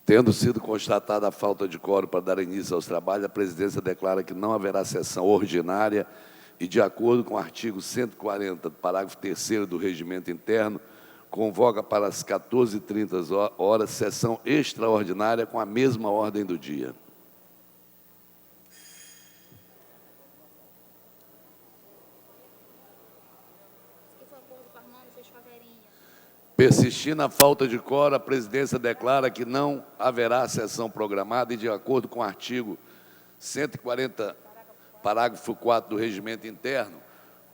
Tendo sido constatada a falta de quórum para dar início aos trabalhos, a presidência declara que não haverá sessão ordinária e, de acordo com o artigo 140, parágrafo 3º do Regimento Interno, convoca para as 14h30 sessão extraordinária com a mesma ordem do dia. Persistindo a falta de quórum, a presidência declara que não haverá sessão programada e, de acordo com o artigo 140, parágrafo 4 do Regimento Interno,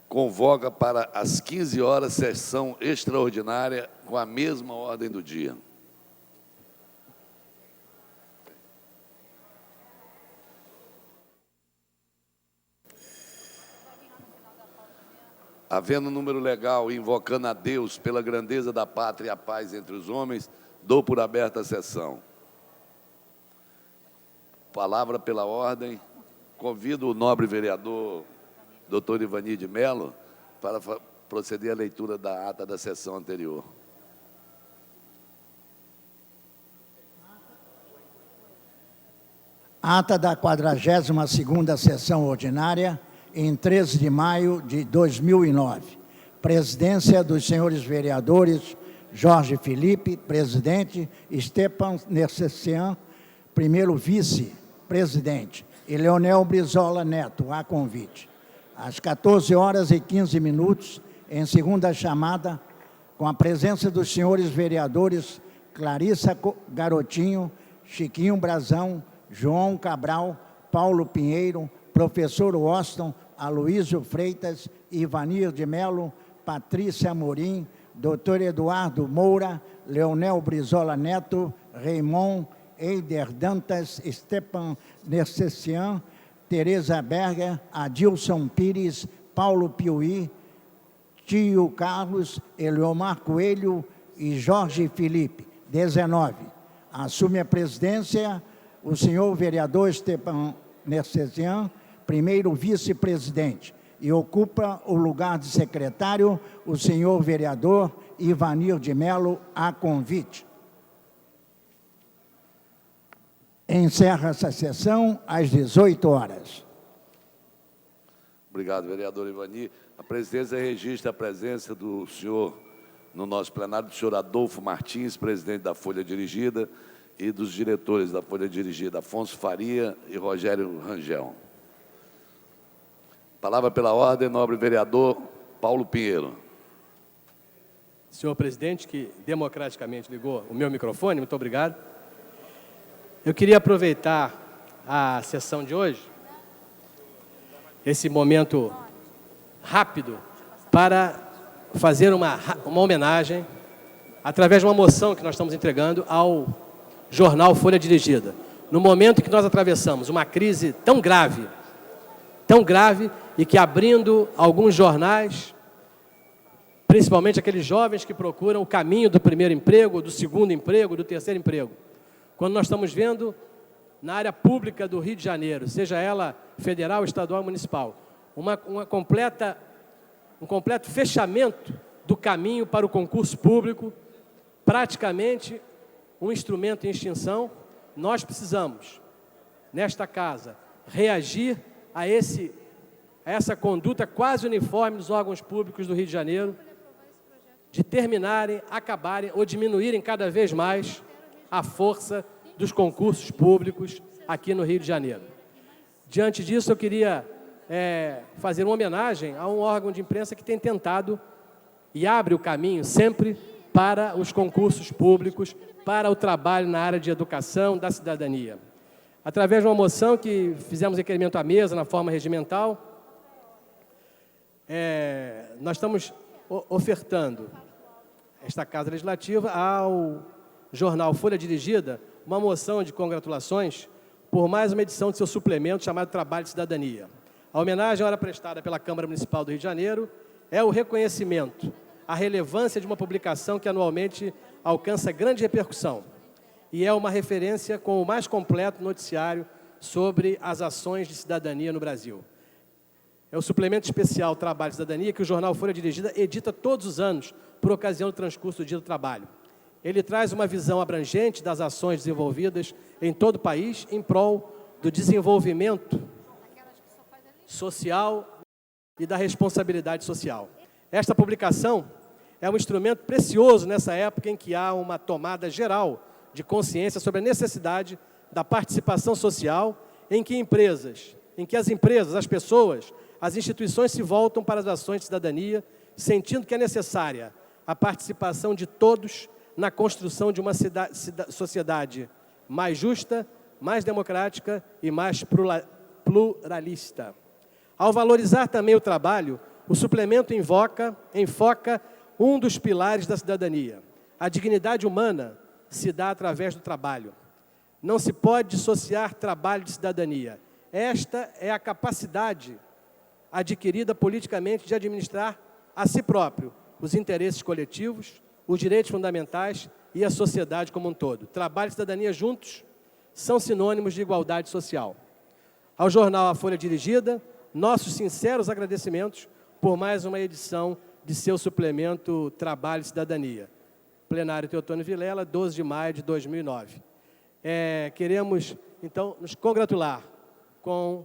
convoca para as 15h sessão extraordinária com a mesma ordem do dia. Havendo número legal e invocando a Deus pela grandeza da pátria e a paz entre os homens, dou por aberta a sessão. Palavra pela ordem. Convido o nobre vereador, doutor Ivani de Mello, para proceder à leitura da ata da sessão anterior. Ata da 42ª sessão ordinária, em 13 de maio de 2009. Presidência dos senhores vereadores Jorge Felipe, presidente, Stepan Nersessian, primeiro vice-presidente, e Leonel Brizola Neto, a convite. Às 14h15, em segunda chamada, com a presença dos senhores vereadores Clarissa Garotinho, Chiquinho Brazão, João Cabral, Paulo Pinheiro, professor Washington, Aloísio Freitas, Ivanir de Mello, Patrícia Amorim, doutor Eduardo Moura, Leonel Brizola Neto, Raymond Eider Dantas, Stepan Nersessian, Tereza Berger, Adilson Pires, Paulo Piuí, Tio Carlos, Eliomar Coelho e Jorge Felipe. 19. Assume a presidência o senhor vereador Stepan Nersessian, primeiro vice-presidente, e ocupa o lugar de secretário o senhor vereador Ivanir de Mello, a convite. Encerra essa sessão às 18h. Obrigado, vereador Ivani. A presidência registra a presença do senhor, no nosso plenário, do senhor Adolfo Martins, presidente da Folha Dirigida, e dos diretores da Folha Dirigida, Afonso Faria e Rogério Rangel. Palavra pela ordem, nobre vereador Paulo Pinheiro. Senhor presidente, que democraticamente ligou o meu microfone, muito obrigado. Eu queria aproveitar a sessão de hoje, esse momento rápido, para fazer uma homenagem, através de uma moção que nós estamos entregando ao jornal Folha Dirigida. No momento que nós atravessamos uma crise tão grave, e que, abrindo alguns jornais, principalmente aqueles jovens que procuram o caminho do primeiro emprego, do segundo emprego, do terceiro emprego, quando nós estamos vendo na área pública do Rio de Janeiro, seja ela federal, estadual ou municipal, um completo fechamento do caminho para o concurso público, praticamente um instrumento em extinção, nós precisamos, nesta casa, reagir a essa conduta quase uniforme dos órgãos públicos do Rio de Janeiro, de terminarem, acabarem ou diminuírem cada vez mais a força dos concursos públicos aqui no Rio de Janeiro. Diante disso, eu queria fazer uma homenagem a um órgão de imprensa que tem tentado e abre o caminho sempre para os concursos públicos, para o trabalho na área de educação, da cidadania. Através de uma moção que fizemos requerimento à mesa na forma regimental, nós estamos ofertando esta Casa Legislativa ao jornal Folha Dirigida uma moção de congratulações por mais uma edição de seu suplemento chamado Trabalho de Cidadania. A homenagem, ora prestada pela Câmara Municipal do Rio de Janeiro, é o reconhecimento, a relevância de uma publicação que anualmente alcança grande repercussão e é uma referência com o mais completo noticiário sobre as ações de cidadania no Brasil. É o suplemento especial Trabalho e Cidadania que o jornal Folha Dirigida edita todos os anos por ocasião do transcurso do Dia do Trabalho. Ele traz uma visão abrangente das ações desenvolvidas em todo o país em prol do desenvolvimento social e da responsabilidade social. Esta publicação é um instrumento precioso nessa época em que há uma tomada geral de consciência sobre a necessidade da participação social, em que as empresas, as pessoas, as instituições se voltam para as ações de cidadania, sentindo que é necessária a participação de todos na construção de uma sociedade mais justa, mais democrática e mais pluralista. Ao valorizar também o trabalho, o suplemento enfoca um dos pilares da cidadania. A dignidade humana se dá através do trabalho. Não se pode dissociar trabalho de cidadania. Esta é a capacidade adquirida politicamente de administrar a si próprio os interesses coletivos, os direitos fundamentais e a sociedade como um todo. Trabalho e cidadania juntos são sinônimos de igualdade social. Ao jornal A Folha Dirigida, nossos sinceros agradecimentos por mais uma edição de seu suplemento Trabalho e Cidadania. Plenário Teotônio Vilela, 12 de maio de 2009. Queremos, então, nos congratular com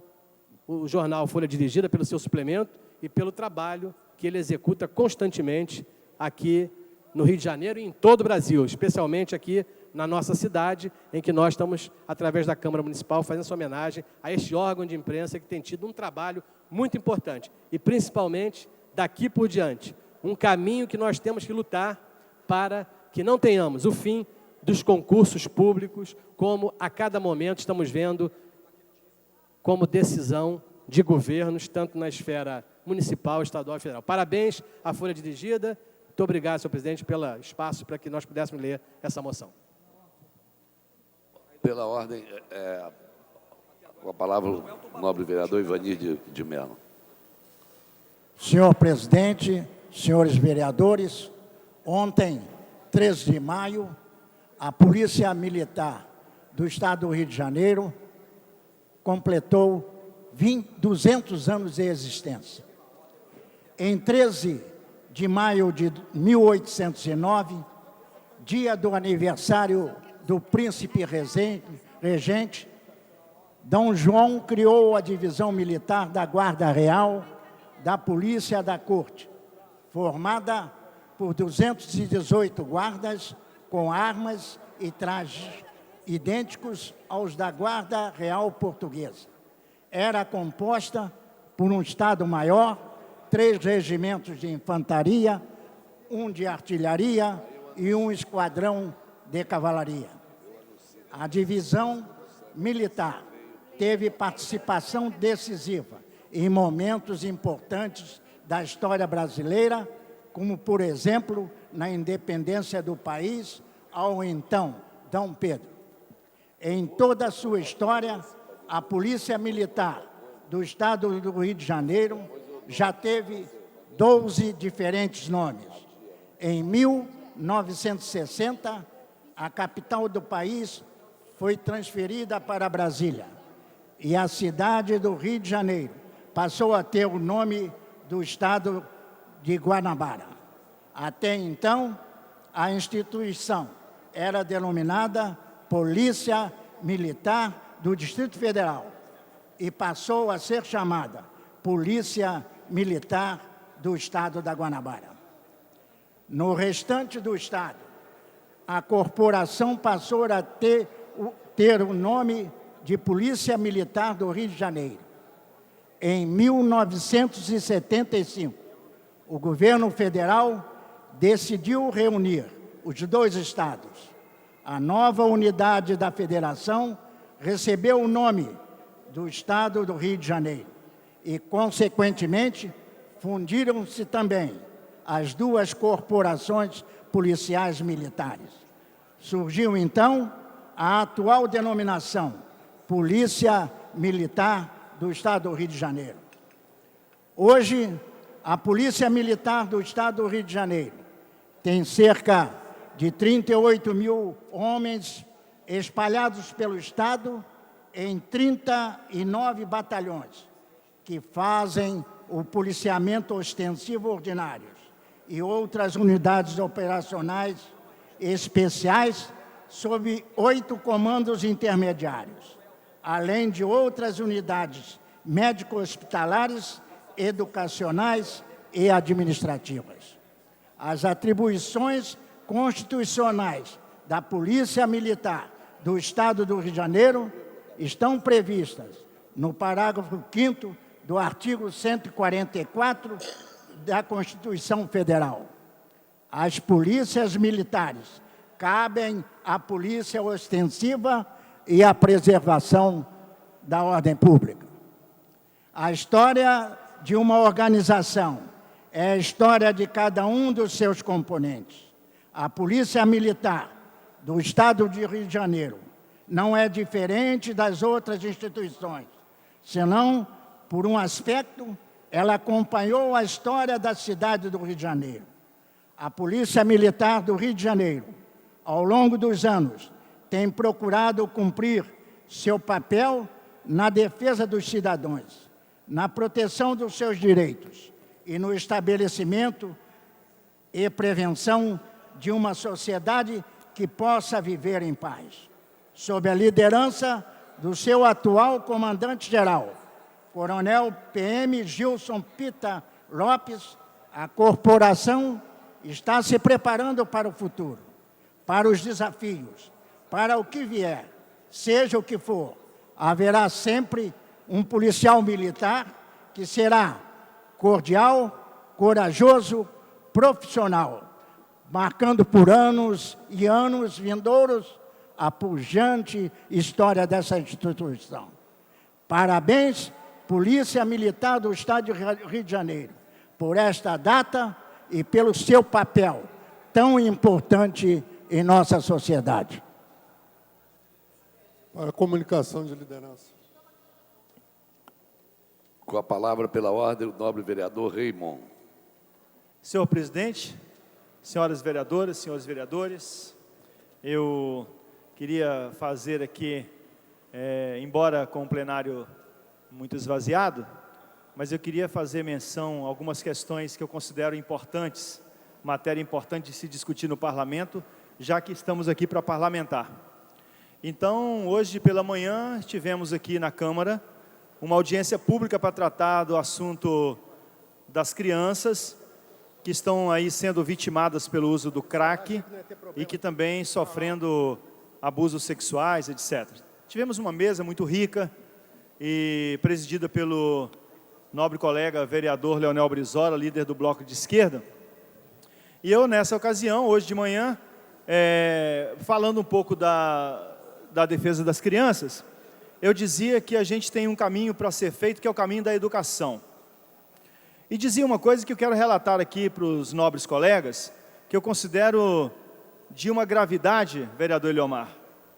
o jornal Folha Dirigida pelo seu suplemento e pelo trabalho que ele executa constantemente aqui no Rio de Janeiro e em todo o Brasil, especialmente aqui na nossa cidade, em que nós estamos, através da Câmara Municipal, fazendo essa homenagem a este órgão de imprensa que tem tido um trabalho muito importante e, principalmente, daqui por diante, um caminho que nós temos que lutar para que não tenhamos o fim dos concursos públicos, como a cada momento estamos vendo como decisão de governos, tanto na esfera municipal, estadual e federal. Parabéns à Folha Dirigida. Muito obrigado, senhor presidente, pelo espaço para que nós pudéssemos ler essa moção. Pela ordem, com a palavra o nobre vereador Ivanir de Mello. Senhor presidente, senhores vereadores, ontem, 13 de maio, a Polícia Militar do Estado do Rio de Janeiro completou 200 anos de existência. Em 13 de maio de 1809, dia do aniversário do príncipe regente, Dom João criou a divisão militar da Guarda Real da Polícia da Corte, formada por 218 guardas com armas e trajes idênticos aos da Guarda Real Portuguesa. Era composta por um Estado-Maior, 3 regimentos de infantaria, 1 de artilharia e 1 esquadrão de cavalaria. A divisão militar teve participação decisiva em momentos importantes da história brasileira, como, por exemplo, na independência do país ao então Dom Pedro. Em toda a sua história, a Polícia Militar do Estado do Rio de Janeiro já teve 12 diferentes nomes. Em 1960, a capital do país foi transferida para Brasília e a cidade do Rio de Janeiro passou a ter o nome do Estado de Guanabara. Até então, a instituição era denominada Polícia Militar do Distrito Federal e passou a ser chamada Polícia Militar do Estado da Guanabara. No restante do Estado, a corporação passou a ter o nome de Polícia Militar do Rio de Janeiro. Em 1975, o governo federal decidiu reunir os 2 estados. A nova unidade da federação recebeu o nome do Estado do Rio de Janeiro e, consequentemente, fundiram-se também as 2 corporações policiais militares. Surgiu, então, a atual denominação Polícia Militar do Estado do Rio de Janeiro. Hoje, a Polícia Militar do Estado do Rio de Janeiro tem cerca de 38 mil homens espalhados pelo Estado em 39 batalhões, que fazem o policiamento ostensivo ordinário e outras unidades operacionais especiais sob 8 comandos intermediários, além de outras unidades médico-hospitalares, educacionais e administrativas. As atribuições constitucionais da Polícia Militar do Estado do Rio de Janeiro estão previstas no parágrafo 5º do artigo 144 da Constituição Federal. As polícias militares cabem à polícia ostensiva e à preservação da ordem pública. A história de uma organização é a história de cada um dos seus componentes. A Polícia Militar do Estado de Rio de Janeiro não é diferente das outras instituições, senão, por um aspecto, ela acompanhou a história da cidade do Rio de Janeiro. A Polícia Militar do Rio de Janeiro, ao longo dos anos, tem procurado cumprir seu papel na defesa dos cidadãos, na proteção dos seus direitos e no estabelecimento e prevenção de uma sociedade que possa viver em paz. Sob a liderança do seu atual comandante-geral, Coronel PM Gilson Pita Lopes, a corporação está se preparando para o futuro, para os desafios, para o que vier, seja o que for. Haverá sempre um policial militar que será cordial, corajoso, profissional, marcando por anos e anos vindouros a pujante história dessa instituição. Parabéns, Polícia Militar do Estado do Rio de Janeiro, por esta data e pelo seu papel tão importante em nossa sociedade. Para a comunicação de liderança. Com a palavra, pela ordem, o nobre vereador Raymond. Senhor presidente, senhoras vereadoras, senhores vereadores, eu queria fazer aqui, embora com o plenário muito esvaziado, mas eu queria fazer menção a algumas questões que eu considero importantes, matéria importante de se discutir no parlamento, já que estamos aqui para parlamentar. Então, hoje pela manhã, tivemos aqui na Câmara uma audiência pública para tratar do assunto das crianças que estão aí sendo vitimadas pelo uso do crack e que também sofrendo abusos sexuais, etc. Tivemos uma mesa muito rica e presidida pelo nobre colega vereador Leonel Brizola, líder do Bloco de Esquerda. E eu, nessa ocasião, hoje de manhã, falando um pouco da defesa das crianças, eu dizia que a gente tem um caminho para ser feito, que é o caminho da educação. E dizia uma coisa que eu quero relatar aqui para os nobres colegas, que eu considero de uma gravidade, vereador Eliomar,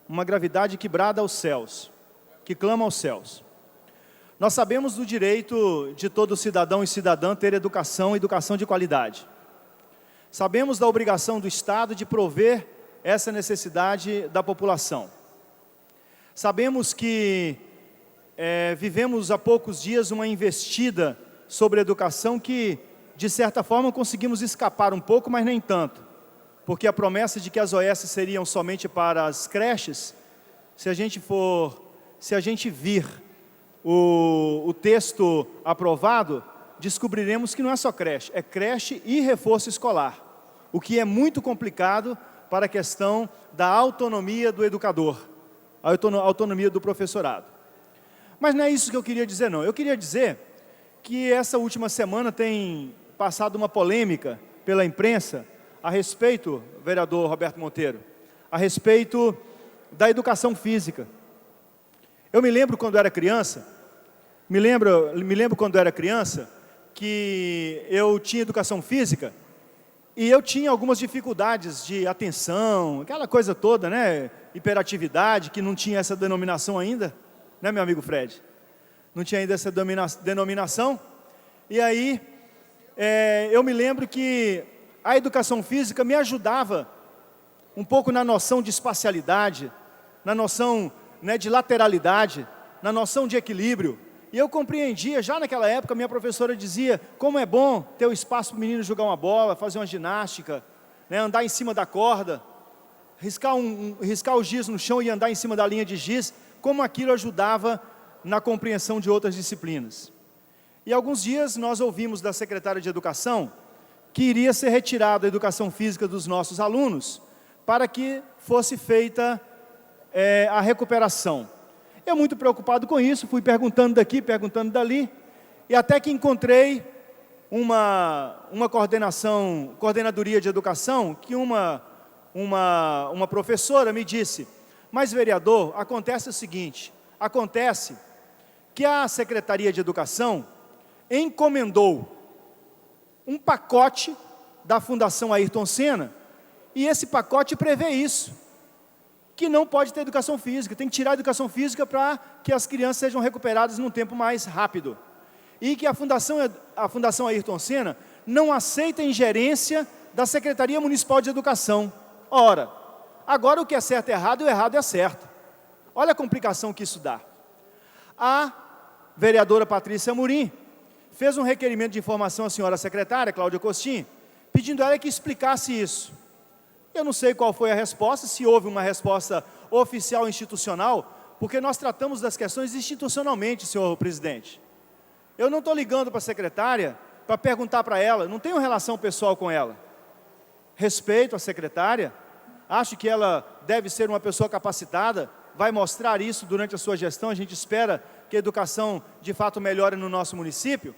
uma gravidade que brada aos céus, que clama aos céus. Nós sabemos do direito de todo cidadão e cidadã ter educação de qualidade. Sabemos da obrigação do Estado de prover essa necessidade da população. Sabemos que vivemos há poucos dias uma investida sobre a educação que, de certa forma, conseguimos escapar um pouco, mas nem tanto. Porque a promessa de que as OS seriam somente para as creches, se a gente vir o texto aprovado, descobriremos que não é só creche, é creche e reforço escolar, o que é muito complicado para a questão da autonomia do educador, a autonomia do professorado. Mas não é isso que eu queria dizer, não. Eu queria dizer que essa última semana tem passado uma polêmica pela imprensa a respeito, vereador Roberto Monteiro, a respeito da educação física. Eu me lembro quando era criança, que eu tinha educação física e eu tinha algumas dificuldades de atenção, aquela coisa toda, né? Hiperatividade, que não tinha essa denominação ainda, né, meu amigo Fred? Não tinha ainda essa denominação. E aí, eu me lembro que a educação física me ajudava um pouco na noção de espacialidade, na noção, né, de lateralidade, na noção de equilíbrio. E eu compreendia, já naquela época, minha professora dizia como é bom ter o espaço para o menino jogar uma bola, fazer uma ginástica, né, andar em cima da corda. riscar o giz no chão e andar em cima da linha de giz, como aquilo ajudava na compreensão de outras disciplinas. E alguns dias nós ouvimos da secretária de Educação que iria ser retirada a educação física dos nossos alunos para que fosse feita a recuperação. Eu muito preocupado com isso, fui perguntando daqui, perguntando dali, e até que encontrei uma coordenadoria de educação, que uma professora me disse: mas vereador, acontece o seguinte, acontece que a Secretaria de Educação encomendou um pacote da Fundação Ayrton Senna, e esse pacote prevê isso, que não pode ter educação física, tem que tirar a educação física para que as crianças sejam recuperadas num tempo mais rápido. E que a Fundação Ayrton Senna não aceita ingerência da Secretaria Municipal de Educação. Ora, agora o que é certo é errado e o errado é certo. Olha a complicação que isso dá. A vereadora Patrícia Amorim fez um requerimento de informação à senhora secretária, Cláudia Costin, pedindo a ela que explicasse isso. Eu não sei qual foi a resposta, se houve uma resposta oficial institucional, porque nós tratamos das questões institucionalmente, senhor presidente. Eu não estou ligando para a secretária para perguntar para ela, não tenho relação pessoal com ela. Respeito a secretária, acho que ela deve ser uma pessoa capacitada, vai mostrar isso durante a sua gestão, a gente espera que a educação de fato melhore no nosso município,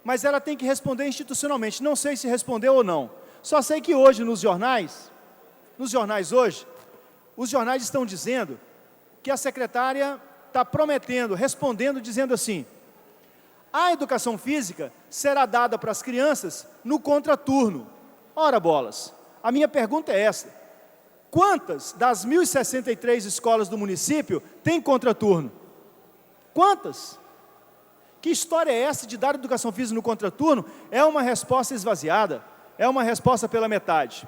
mas ela tem que responder institucionalmente, não sei se respondeu ou não. Só sei que hoje nos jornais hoje, os jornais estão dizendo que a secretária está prometendo, respondendo, dizendo assim: a educação física será dada para as crianças no contraturno. Ora bolas, a minha pergunta é esta: quantas das 1.063 escolas do município têm contraturno? Quantas? Que história é essa de dar educação física no contraturno? É uma resposta esvaziada, é uma resposta pela metade.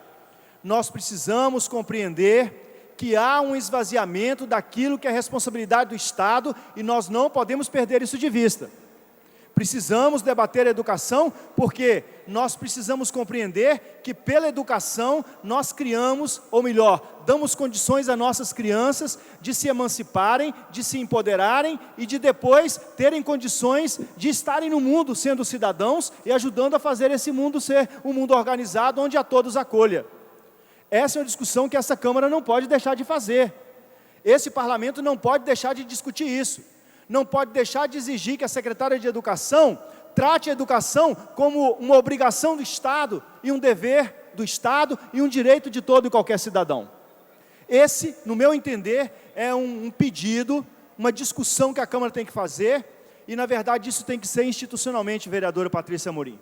Nós precisamos compreender que há um esvaziamento daquilo que é responsabilidade do Estado e nós não podemos perder isso de vista. Precisamos debater a educação porque nós precisamos compreender que pela educação nós criamos, ou melhor, damos condições a nossas crianças de se emanciparem, de se empoderarem e de depois terem condições de estarem no mundo sendo cidadãos e ajudando a fazer esse mundo ser um mundo organizado onde a todos acolha. Essa é uma discussão que essa Câmara não pode deixar de fazer. Esse Parlamento não pode deixar de discutir isso. Não pode deixar de exigir que a secretária de Educação trate a educação como uma obrigação do Estado e um dever do Estado e um direito de todo e qualquer cidadão. Esse, no meu entender, é um pedido, uma discussão que a Câmara tem que fazer e, na verdade, isso tem que ser institucionalmente, vereadora Patrícia Amorim.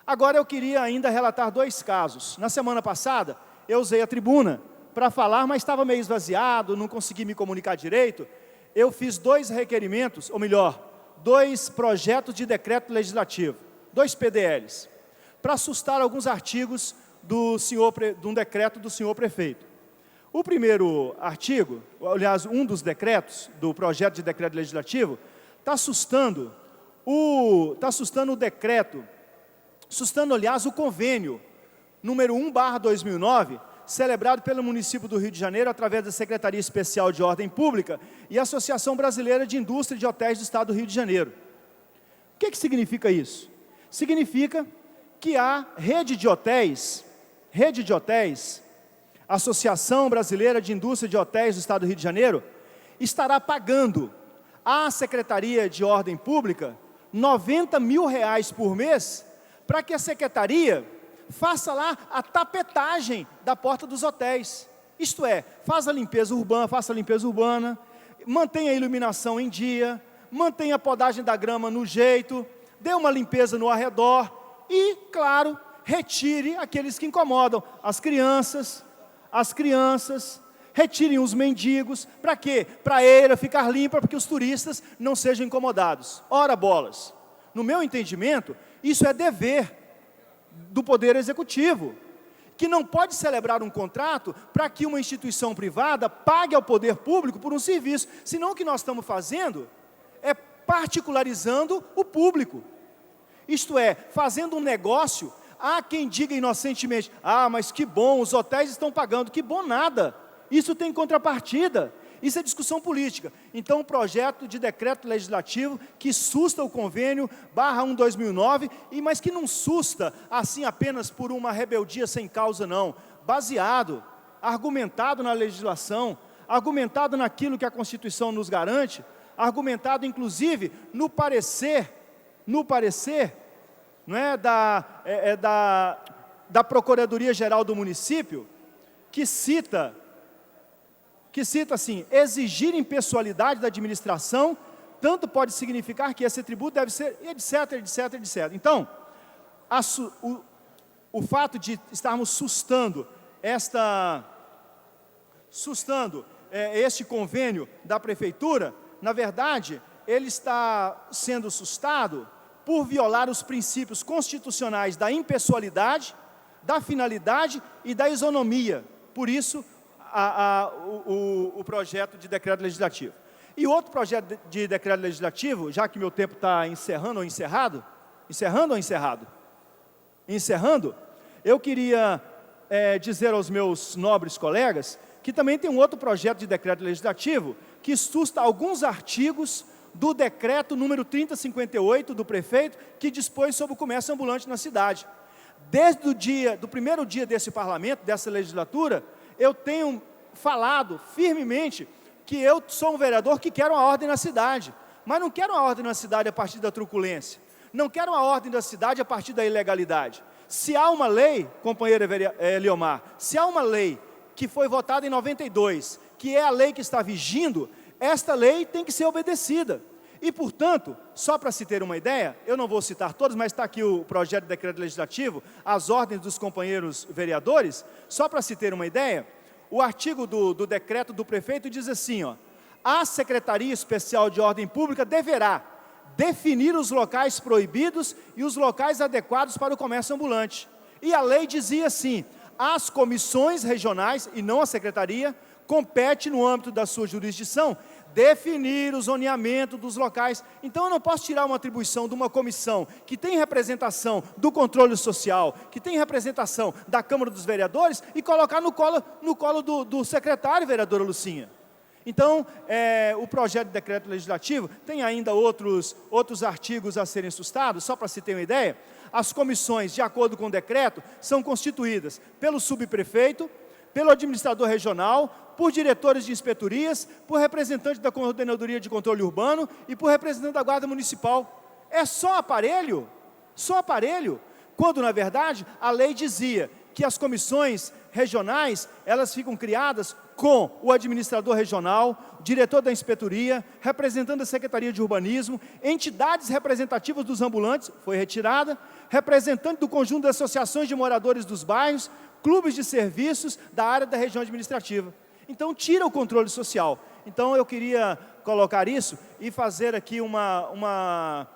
Agora, eu queria ainda relatar 2 casos. Na semana passada, eu usei a tribuna para falar, mas estava meio esvaziado, não consegui me comunicar direito. Eu fiz 2 requerimentos, ou melhor, 2 projetos de decreto legislativo, 2 PDLs, para assustar alguns artigos de um decreto do senhor prefeito. O primeiro artigo, aliás, um dos decretos, do projeto de decreto legislativo, está assustando o decreto, assustando, aliás, o convênio número 1/2009, celebrado pelo município do Rio de Janeiro, através da Secretaria Especial de Ordem Pública e a Associação Brasileira de Indústria de Hotéis do Estado do Rio de Janeiro. O que significa isso? Significa que a rede de hotéis, Associação Brasileira de Indústria de Hotéis do Estado do Rio de Janeiro, estará pagando à Secretaria de Ordem Pública R$90 mil por mês, para que a Secretaria faça lá a tapetagem da porta dos hotéis. Isto é, faça a limpeza urbana, mantenha a iluminação em dia, mantenha a podagem da grama no jeito, dê uma limpeza no arredor e, claro, retire aqueles que incomodam, as crianças, retirem os mendigos. Para quê? Para a eira ficar limpa, para que os turistas não sejam incomodados. Ora bolas, no meu entendimento, isso é dever do Poder Executivo, que não pode celebrar um contrato para que uma instituição privada pague ao poder público por um serviço, senão o que nós estamos fazendo é particularizando o público, isto é, fazendo um negócio Há quem diga inocentemente, mas que bom, os hotéis estão pagando. Que bom nada, isso tem contrapartida. Isso é discussão política. Então, o projeto de decreto legislativo que susta o convênio /1/2009, mas que não susta assim apenas por uma rebeldia sem causa, não. Baseado, argumentado na legislação, argumentado naquilo que a Constituição nos garante, argumentado inclusive no parecer não é, da Procuradoria-Geral do município, que cita assim, exigir impessoalidade da administração, tanto pode significar que esse tributo deve ser, etc, etc, etc. Então, o fato de estarmos sustando este convênio da Prefeitura, na verdade, ele está sendo sustado por violar os princípios constitucionais da impessoalidade, da finalidade e da isonomia. Por isso, o projeto de decreto legislativo. E outro projeto de decreto legislativo, já que meu tempo está encerrando ou encerrado? Encerrando ou encerrado? Encerrando, eu queria dizer aos meus nobres colegas que também tem um outro projeto de decreto legislativo que susta alguns artigos do decreto número 3058 do prefeito, que dispôs sobre o comércio ambulante na cidade. Desde do primeiro dia desse parlamento, dessa legislatura, eu tenho falado firmemente que eu sou um vereador que quero uma ordem na cidade, mas não quero uma ordem na cidade a partir da truculência, não quero uma ordem da cidade a partir da ilegalidade. Se há uma lei, companheiro Eliomar, se há uma lei que foi votada em 92, que é a lei que está vigindo, esta lei tem que ser obedecida. E, portanto, só para se ter uma ideia, eu não vou citar todos, mas está aqui o projeto de decreto legislativo, as ordens dos companheiros vereadores, só para se ter uma ideia, o artigo do decreto do prefeito diz assim, a Secretaria Especial de Ordem Pública deverá definir os locais proibidos e os locais adequados para o comércio ambulante. E a lei dizia assim, as comissões regionais, e não a secretaria, compete no âmbito da sua jurisdição, definir o zoneamento dos locais. Então eu não posso tirar uma atribuição de uma comissão que tem representação do controle social, que tem representação da Câmara dos Vereadores e colocar no colo do secretário, vereadora Lucinha. Então, o projeto de decreto legislativo tem ainda outros artigos a serem sustados, só para se ter uma ideia. As comissões, de acordo com o decreto, são constituídas pelo subprefeito, pelo administrador regional, por diretores de inspetorias, por representante da Coordenadoria de Controle Urbano e por representante da Guarda Municipal. É só aparelho, quando na verdade a lei dizia que as comissões regionais, elas ficam criadas com o administrador regional, diretor da inspetoria, representante da Secretaria de Urbanismo, entidades representativas dos ambulantes, foi retirada, representante do conjunto das associações de moradores dos bairros, clubes de serviços da área da região administrativa. Então, tira o controle social. Então, eu queria colocar isso e fazer aqui uma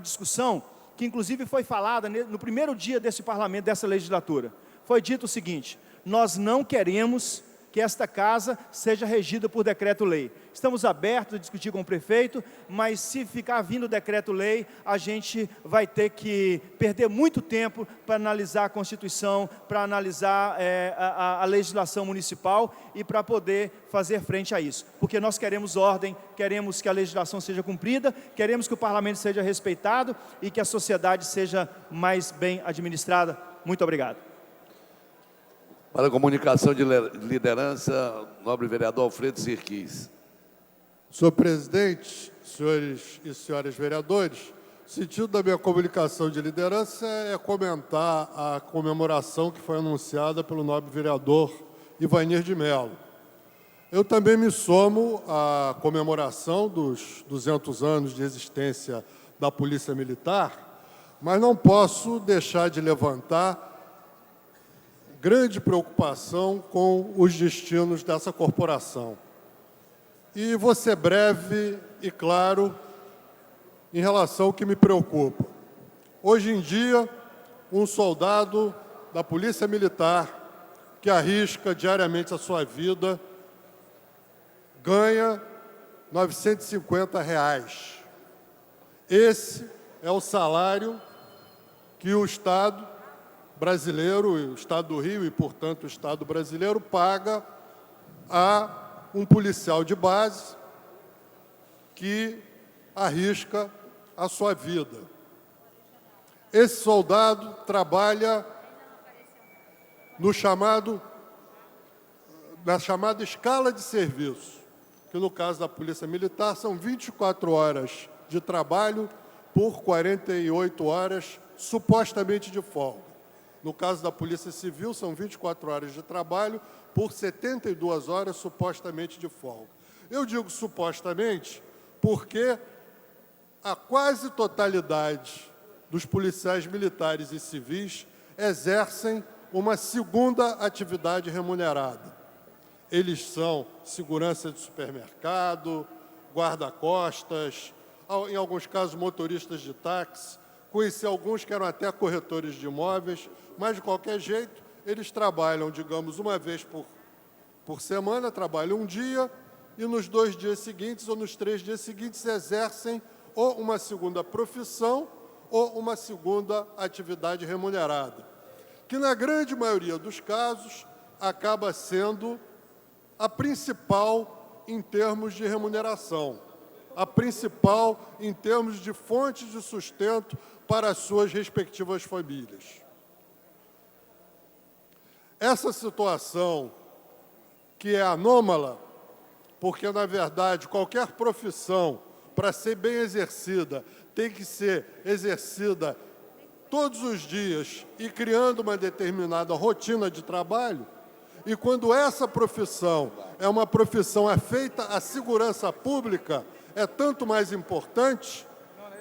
discussão que, inclusive, foi falada no primeiro dia desse parlamento, dessa legislatura. Foi dito o seguinte, nós não queremos que esta casa seja regida por decreto-lei. Estamos abertos a discutir com o prefeito, mas se ficar vindo decreto-lei, a gente vai ter que perder muito tempo para analisar a Constituição, para analisar a legislação municipal e para poder fazer frente a isso. Porque nós queremos ordem, queremos que a legislação seja cumprida, queremos que o parlamento seja respeitado e que a sociedade seja mais bem administrada. Muito obrigado. Para a comunicação de liderança, nobre vereador Alfredo Sirquis. Senhor presidente, senhores e senhoras vereadores, o sentido da minha comunicação de liderança é comentar a comemoração que foi anunciada pelo nobre vereador Ivanir de Mello. Eu também me somo à comemoração dos 200 anos de existência da Polícia Militar, mas não posso deixar de levantar grande preocupação com os destinos dessa corporação. E vou ser breve e claro em relação ao que me preocupa. Hoje em dia, um soldado da Polícia Militar que arrisca diariamente a sua vida ganha R$ 950. Esse é o salário que o Estado brasileiro, o Estado do Rio e, portanto, o Estado brasileiro, paga a um policial de base que arrisca a sua vida. Esse soldado trabalha na chamada escala de serviço, que no caso da Polícia Militar são 24 horas de trabalho por 48 horas supostamente de folga. No caso da Polícia Civil, são 24 horas de trabalho por 72 horas supostamente de folga. Eu digo supostamente porque a quase totalidade dos policiais militares e civis exercem uma segunda atividade remunerada. Eles são segurança de supermercado, guarda-costas, em alguns casos motoristas de táxi, conheci alguns que eram até corretores de imóveis, mas, de qualquer jeito, eles trabalham, digamos, uma vez por semana, trabalham um dia, e nos 2 dias seguintes ou nos 3 dias seguintes exercem ou uma segunda profissão ou uma segunda atividade remunerada, que, na grande maioria dos casos, acaba sendo a principal em termos de remuneração, a principal em termos de fontes de sustento para as suas respectivas famílias. Essa situação, que é anômala, porque, na verdade, qualquer profissão, para ser bem exercida, tem que ser exercida todos os dias e criando uma determinada rotina de trabalho, e quando essa profissão é uma profissão afeita à segurança pública, é tanto mais importante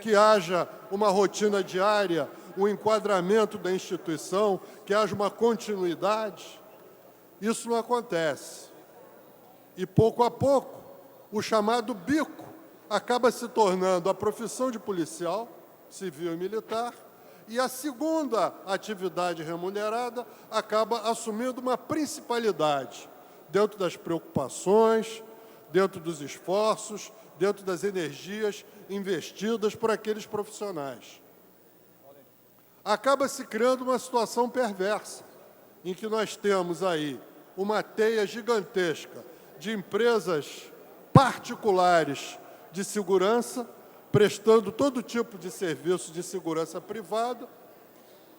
que haja uma rotina diária, um enquadramento da instituição, que haja uma continuidade. Isso não acontece. E, pouco a pouco, o chamado bico acaba se tornando a profissão de policial, civil e militar, e a segunda atividade remunerada acaba assumindo uma principalidade dentro das preocupações, dentro dos esforços, dentro das energias investidas por aqueles profissionais. Acaba se criando uma situação perversa, em que nós temos aí uma teia gigantesca de empresas particulares de segurança, prestando todo tipo de serviço de segurança privada.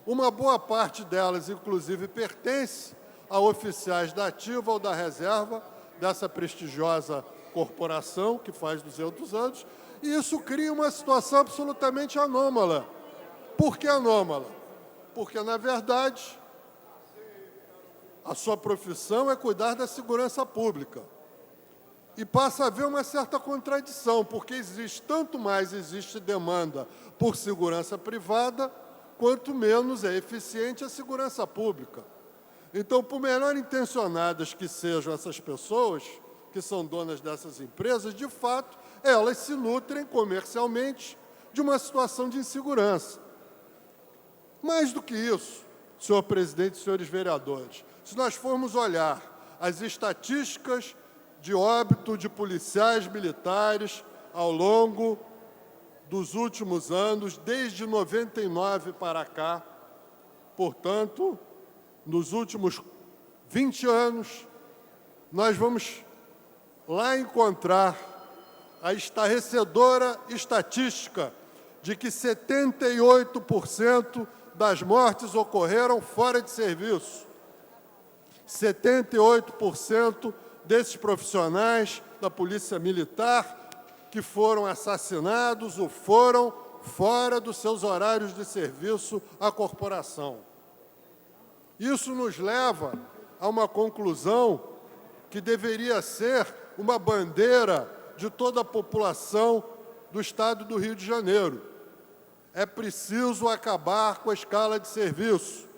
Uma boa parte delas, inclusive, pertence a oficiais da ativa ou da reserva, dessa prestigiosa corporação que faz 200 anos, e isso cria uma situação absolutamente anômala. Por que anômala? Porque, na verdade, a sua profissão é cuidar da segurança pública. E passa a haver uma certa contradição, porque existe demanda por segurança privada, quanto menos é eficiente a segurança pública. Então, por melhor intencionadas que sejam essas pessoas, que são donas dessas empresas, de fato, elas se nutrem comercialmente de uma situação de insegurança. Mais do que isso, senhor presidente e senhores vereadores, se nós formos olhar as estatísticas de óbito de policiais militares ao longo dos últimos anos, desde 99 para cá, portanto, nos últimos 20 anos, nós vamos lá encontrar a estarrecedora estatística de que 78% das mortes ocorreram fora de serviço. 78% desses profissionais da Polícia Militar que foram assassinados ou foram fora dos seus horários de serviço à corporação. Isso nos leva a uma conclusão que deveria ser uma bandeira de toda a população do Estado do Rio de Janeiro. É preciso acabar com a escala de serviço.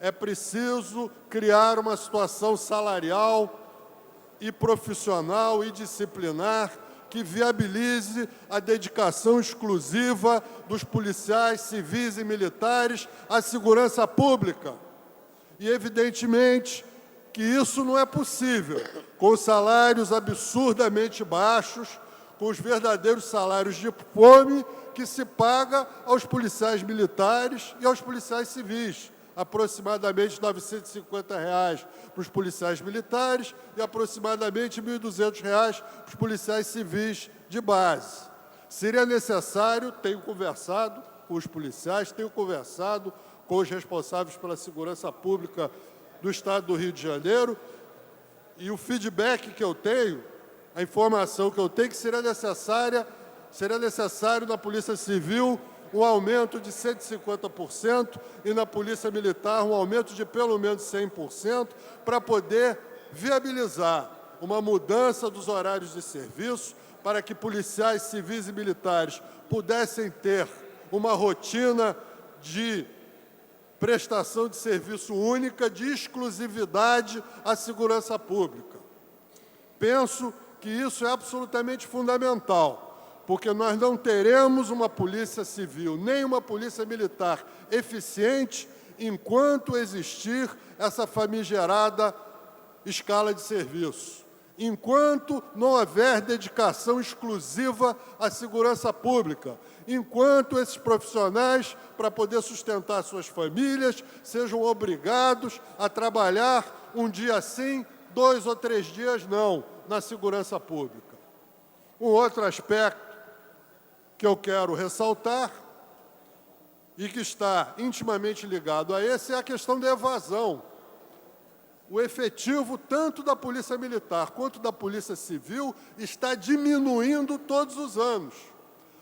É preciso criar uma situação salarial e profissional e disciplinar que viabilize a dedicação exclusiva dos policiais civis e militares à segurança pública. E, evidentemente, que isso não é possível com salários absurdamente baixos, com os verdadeiros salários de fome que se paga aos policiais militares e aos policiais civis. aproximadamente R$ 950 para os policiais militares e aproximadamente R$ 1.200 para os policiais civis de base. Seria necessário, tenho conversado com os policiais, tenho conversado com os responsáveis pela segurança pública do Estado do Rio de Janeiro, e o feedback que eu tenho, a informação que eu tenho, que seria necessário na Polícia Civil um aumento de 150% e na Polícia Militar um aumento de pelo menos 100% para poder viabilizar uma mudança dos horários de serviço para que policiais civis e militares pudessem ter uma rotina de prestação de serviço única, de exclusividade à segurança pública. Penso que isso é absolutamente fundamental, porque nós não teremos uma polícia civil, nem uma polícia militar eficiente enquanto existir essa famigerada escala de serviço. Enquanto não houver dedicação exclusiva à segurança pública, enquanto esses profissionais, para poder sustentar suas famílias, sejam obrigados a trabalhar um dia sim, 2 ou 3 dias não, na segurança pública. Um outro aspecto que eu quero ressaltar e que está intimamente ligado a esse é a questão da evasão. O efetivo, tanto da Polícia Militar quanto da Polícia Civil, está diminuindo todos os anos.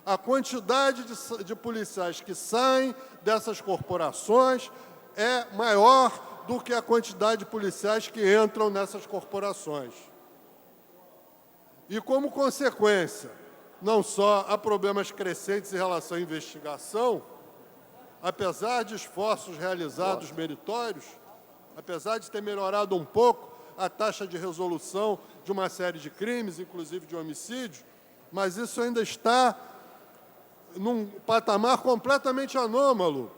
A quantidade de policiais que saem dessas corporações é maior do que a quantidade de policiais que entram nessas corporações. E, como consequência, não só há problemas crescentes em relação à investigação, apesar de esforços realizados meritórios, apesar de ter melhorado um pouco a taxa de resolução de uma série de crimes, inclusive de homicídio, mas isso ainda está num patamar completamente anômalo.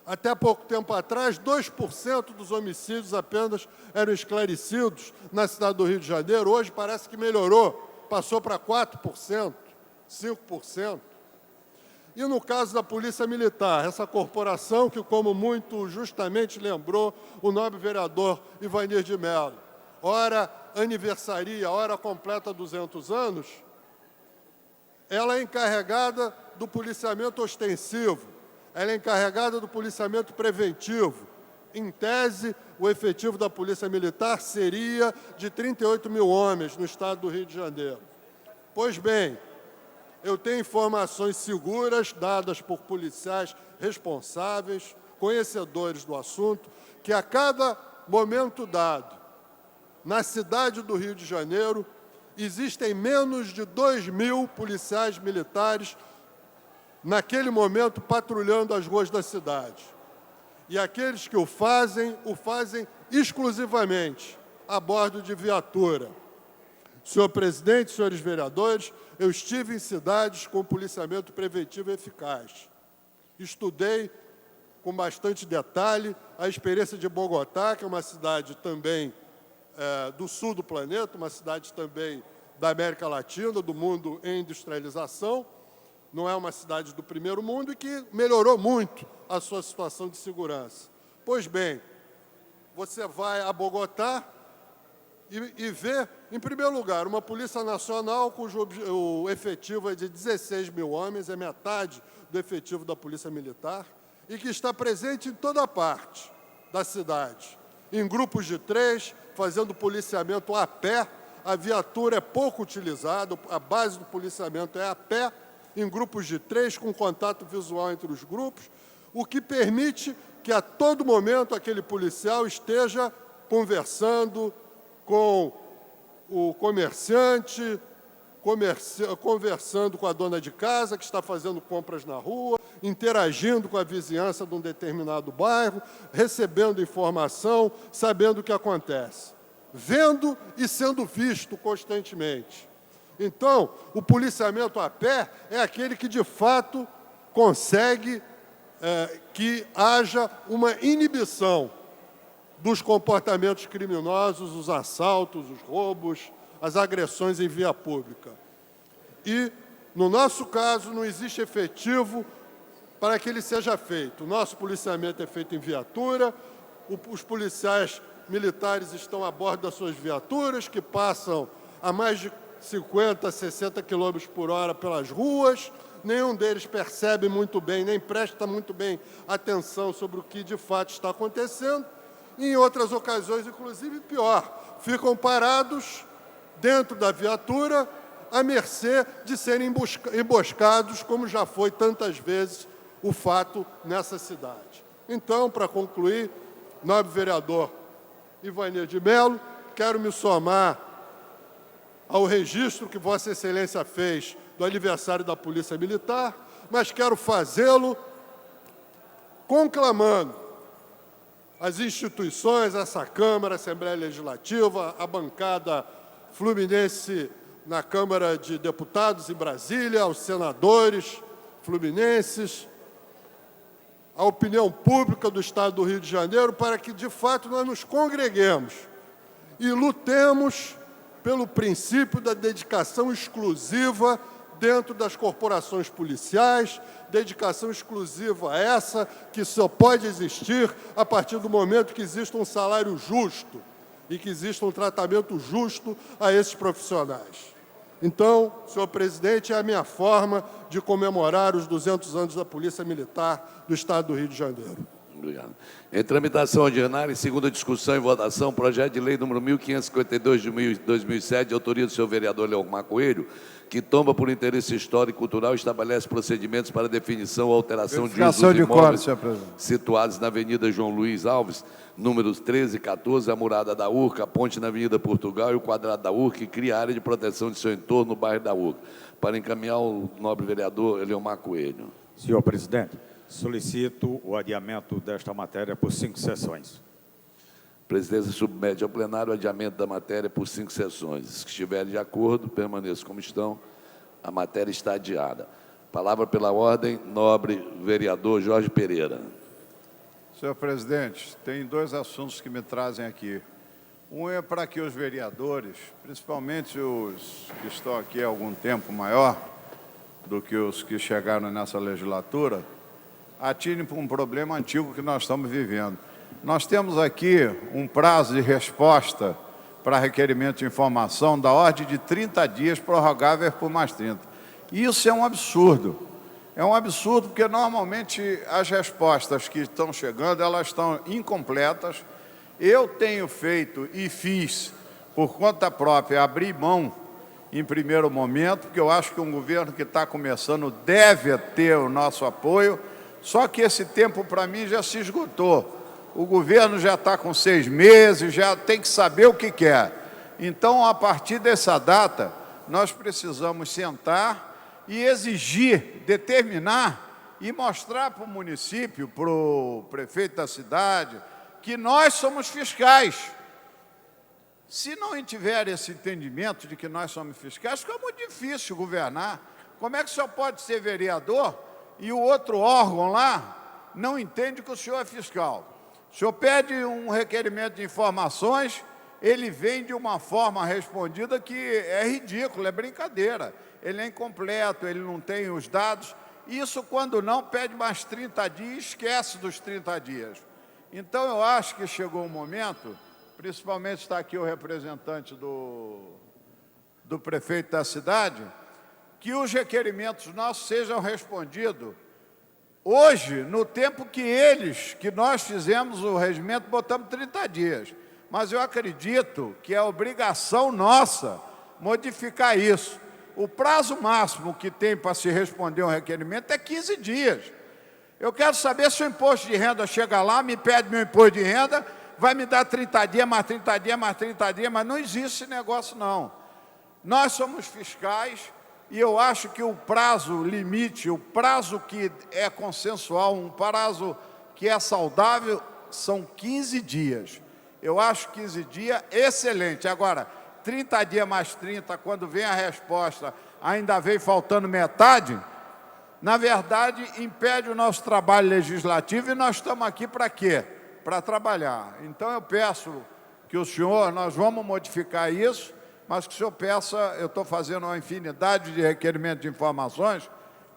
Até pouco tempo atrás, 2% dos homicídios apenas eram esclarecidos na cidade do Rio de Janeiro. Hoje parece que melhorou, passou para 4%, 5%. E no caso da Polícia Militar, essa corporação que, como muito justamente lembrou o nobre vereador Ivanir de Mello, ora aniversaria, ora completa 200 anos, ela é encarregada do policiamento ostensivo, ela é encarregada do policiamento preventivo. Em tese, o efetivo da Polícia Militar seria de 38 mil homens no estado do Rio de Janeiro. Pois bem, eu tenho informações seguras, dadas por policiais responsáveis, conhecedores do assunto, que a cada momento dado, na cidade do Rio de Janeiro, existem menos de 2.000 policiais militares, naquele momento, patrulhando as ruas da cidade. E aqueles que o fazem exclusivamente a bordo de viatura. Senhor presidente, senhores vereadores, eu estive em cidades com policiamento preventivo eficaz. Estudei com bastante detalhe a experiência de Bogotá, que é uma cidade também do sul do planeta, uma cidade também da América Latina, do mundo em industrialização, não é uma cidade do primeiro mundo e que melhorou muito a sua situação de segurança. Pois bem, você vai a Bogotá e vê, em primeiro lugar, uma Polícia Nacional cujo o efetivo é de 16 mil homens, é metade do efetivo da Polícia Militar, e que está presente em toda parte da cidade, em grupos de 3, fazendo policiamento a pé. A viatura é pouco utilizada, a base do policiamento é a pé, em grupos de 3, com contato visual entre os grupos, o que permite que a todo momento aquele policial esteja conversando com o comerciante, conversando com a dona de casa que está fazendo compras na rua, interagindo com a vizinhança de um determinado bairro, recebendo informação, sabendo o que acontece, vendo e sendo visto constantemente. Então, o policiamento a pé é aquele que, de fato, consegue que haja uma inibição dos comportamentos criminosos, os assaltos, os roubos, as agressões em via pública. E, no nosso caso, não existe efetivo para que ele seja feito. O nosso policiamento é feito em viatura, os policiais militares estão a bordo das suas viaturas, que passam a mais de 50, 60 km por hora pelas ruas, nenhum deles percebe muito bem, nem presta muito bem atenção sobre o que de fato está acontecendo. E em outras ocasiões, inclusive, pior, ficam parados dentro da viatura, à mercê de serem emboscados, como já foi tantas vezes o fato nessa cidade. Então, para concluir, nobre vereador Ivanir de Mello, quero me somar ao registro que Vossa Excelência fez do aniversário da Polícia Militar, mas quero fazê-lo conclamando as instituições, essa Câmara, a Assembleia Legislativa, a bancada fluminense na Câmara de Deputados em Brasília, aos senadores fluminenses, a opinião pública do Estado do Rio de Janeiro, para que, de fato, nós nos congreguemos e lutemos pelo princípio da dedicação exclusiva dentro das corporações policiais, dedicação exclusiva essa que só pode existir a partir do momento que exista um salário justo e que exista um tratamento justo a esses profissionais. Então, senhor presidente, é a minha forma de comemorar os 200 anos da Polícia Militar do Estado do Rio de Janeiro. Obrigado. Em tramitação ordinária, em segunda discussão e votação, projeto de lei número 1552 de 2007, de autoria do senhor vereador Leomar Coelho, que tomba por interesse histórico e cultural e estabelece procedimentos para definição ou alteração de usos dos imóveis situados na Avenida João Luiz Alves, números 13 e 14, a Murada da Urca, a ponte na Avenida Portugal e o quadrado da Urca, e cria área de proteção de seu entorno no bairro da Urca. Para encaminhar o nobre vereador Leomar Coelho. Senhor presidente, solicito o adiamento desta matéria por 5 sessões. A presidência submete ao plenário o adiamento da matéria por 5 sessões. Se estiverem de acordo, permaneçam como estão. A matéria está adiada. Palavra pela ordem, nobre vereador Jorge Pereira. Senhor presidente, tem 2 assuntos que me trazem aqui. Um é para que os vereadores, principalmente os que estão aqui há algum tempo maior do que os que chegaram nessa legislatura, atinem para um problema antigo que nós estamos vivendo. Nós temos aqui um prazo de resposta para requerimento de informação da ordem de 30 dias, prorrogável por mais 30. Isso é um absurdo. É um absurdo porque, normalmente, as respostas que estão chegando, elas estão incompletas. Eu tenho feito e fiz, por conta própria, abrir mão em primeiro momento, porque eu acho que um governo que está começando deve ter o nosso apoio, só que esse tempo, para mim, já se esgotou. O governo já está com 6 meses, já tem que saber o que quer. Então, a partir dessa data, nós precisamos sentar e exigir, determinar e mostrar para o município, para o prefeito da cidade, que nós somos fiscais. Se não tiver esse entendimento de que nós somos fiscais, fica muito difícil governar. Como é que o senhor pode ser vereador e o outro órgão lá não entende que o senhor é fiscal? O senhor pede um requerimento de informações, ele vem de uma forma respondida que é ridícula, é brincadeira. Ele é incompleto, ele não tem os dados. Isso, quando não, pede mais 30 dias e esquece dos 30 dias. Então, eu acho que chegou um momento, principalmente está aqui o representante do prefeito da cidade, que os requerimentos nossos sejam respondidos hoje, no tempo que nós fizemos o regimento, botamos 30 dias. Mas eu acredito que é obrigação nossa modificar isso. O prazo máximo que tem para se responder um requerimento é 15 dias. Eu quero saber se o imposto de renda chega lá, me pede meu imposto de renda, vai me dar 30 dias, mais 30 dias, mais 30 dias, mas não existe esse negócio, não. Nós somos fiscais e eu acho que o prazo limite, o prazo que é consensual, um prazo que é saudável, são 15 dias. Eu acho 15 dias excelente. Agora, 30 dias mais 30, quando vem a resposta, ainda vem faltando metade, na verdade, impede o nosso trabalho legislativo e nós estamos aqui para quê? Para trabalhar. Então, eu peço que o senhor, nós vamos modificar isso, mas que o senhor peça, eu estou fazendo uma infinidade de requerimentos de informações,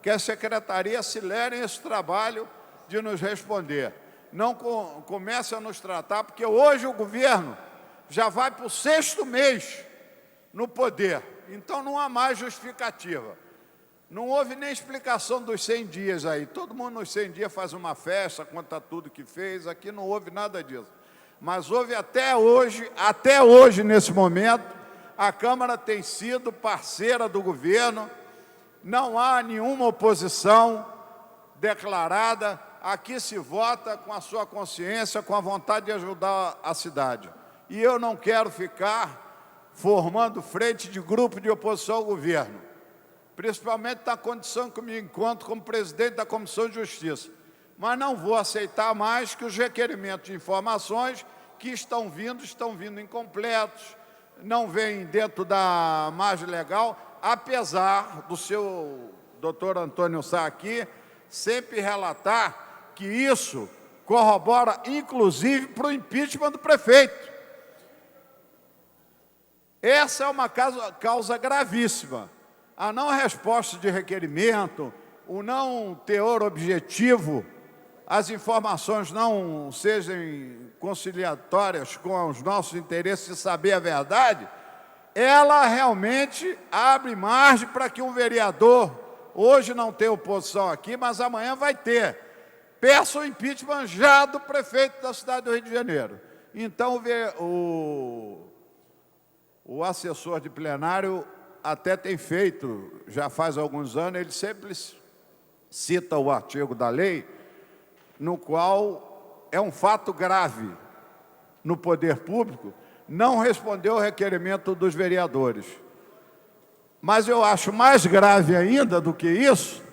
que a secretaria acelere esse trabalho de nos responder. Não comece a nos tratar, porque hoje o governo já vai para o 6º mês no poder. Então, não há mais justificativa. Não houve nem explicação dos 100 dias aí. Todo mundo nos 100 dias faz uma festa, conta tudo que fez. Aqui não houve nada disso. Mas houve até hoje, nesse momento, a Câmara tem sido parceira do governo. Não há nenhuma oposição declarada. Aqui se vota com a sua consciência, com a vontade de ajudar a cidade. E eu não quero ficar formando frente de grupo de oposição ao governo, principalmente na condição que me encontro como presidente da Comissão de Justiça. Mas não vou aceitar mais que os requerimentos de informações que estão vindo incompletos, não vêm dentro da margem legal, apesar do seu doutor Antônio Sá aqui sempre relatar que isso corrobora, inclusive, para o impeachment do prefeito. Essa é uma causa gravíssima. A não resposta de requerimento, o não teor objetivo, as informações não sejam conciliatórias com os nossos interesses de saber a verdade, ela realmente abre margem para que um vereador, hoje não tem oposição aqui, mas amanhã vai ter, peça o impeachment já do prefeito da cidade do Rio de Janeiro. Então, o assessor de plenário até tem feito, já faz alguns anos, ele sempre cita o artigo da lei, no qual é um fato grave no poder público não responder ao requerimento dos vereadores. Mas eu acho mais grave ainda do que isso,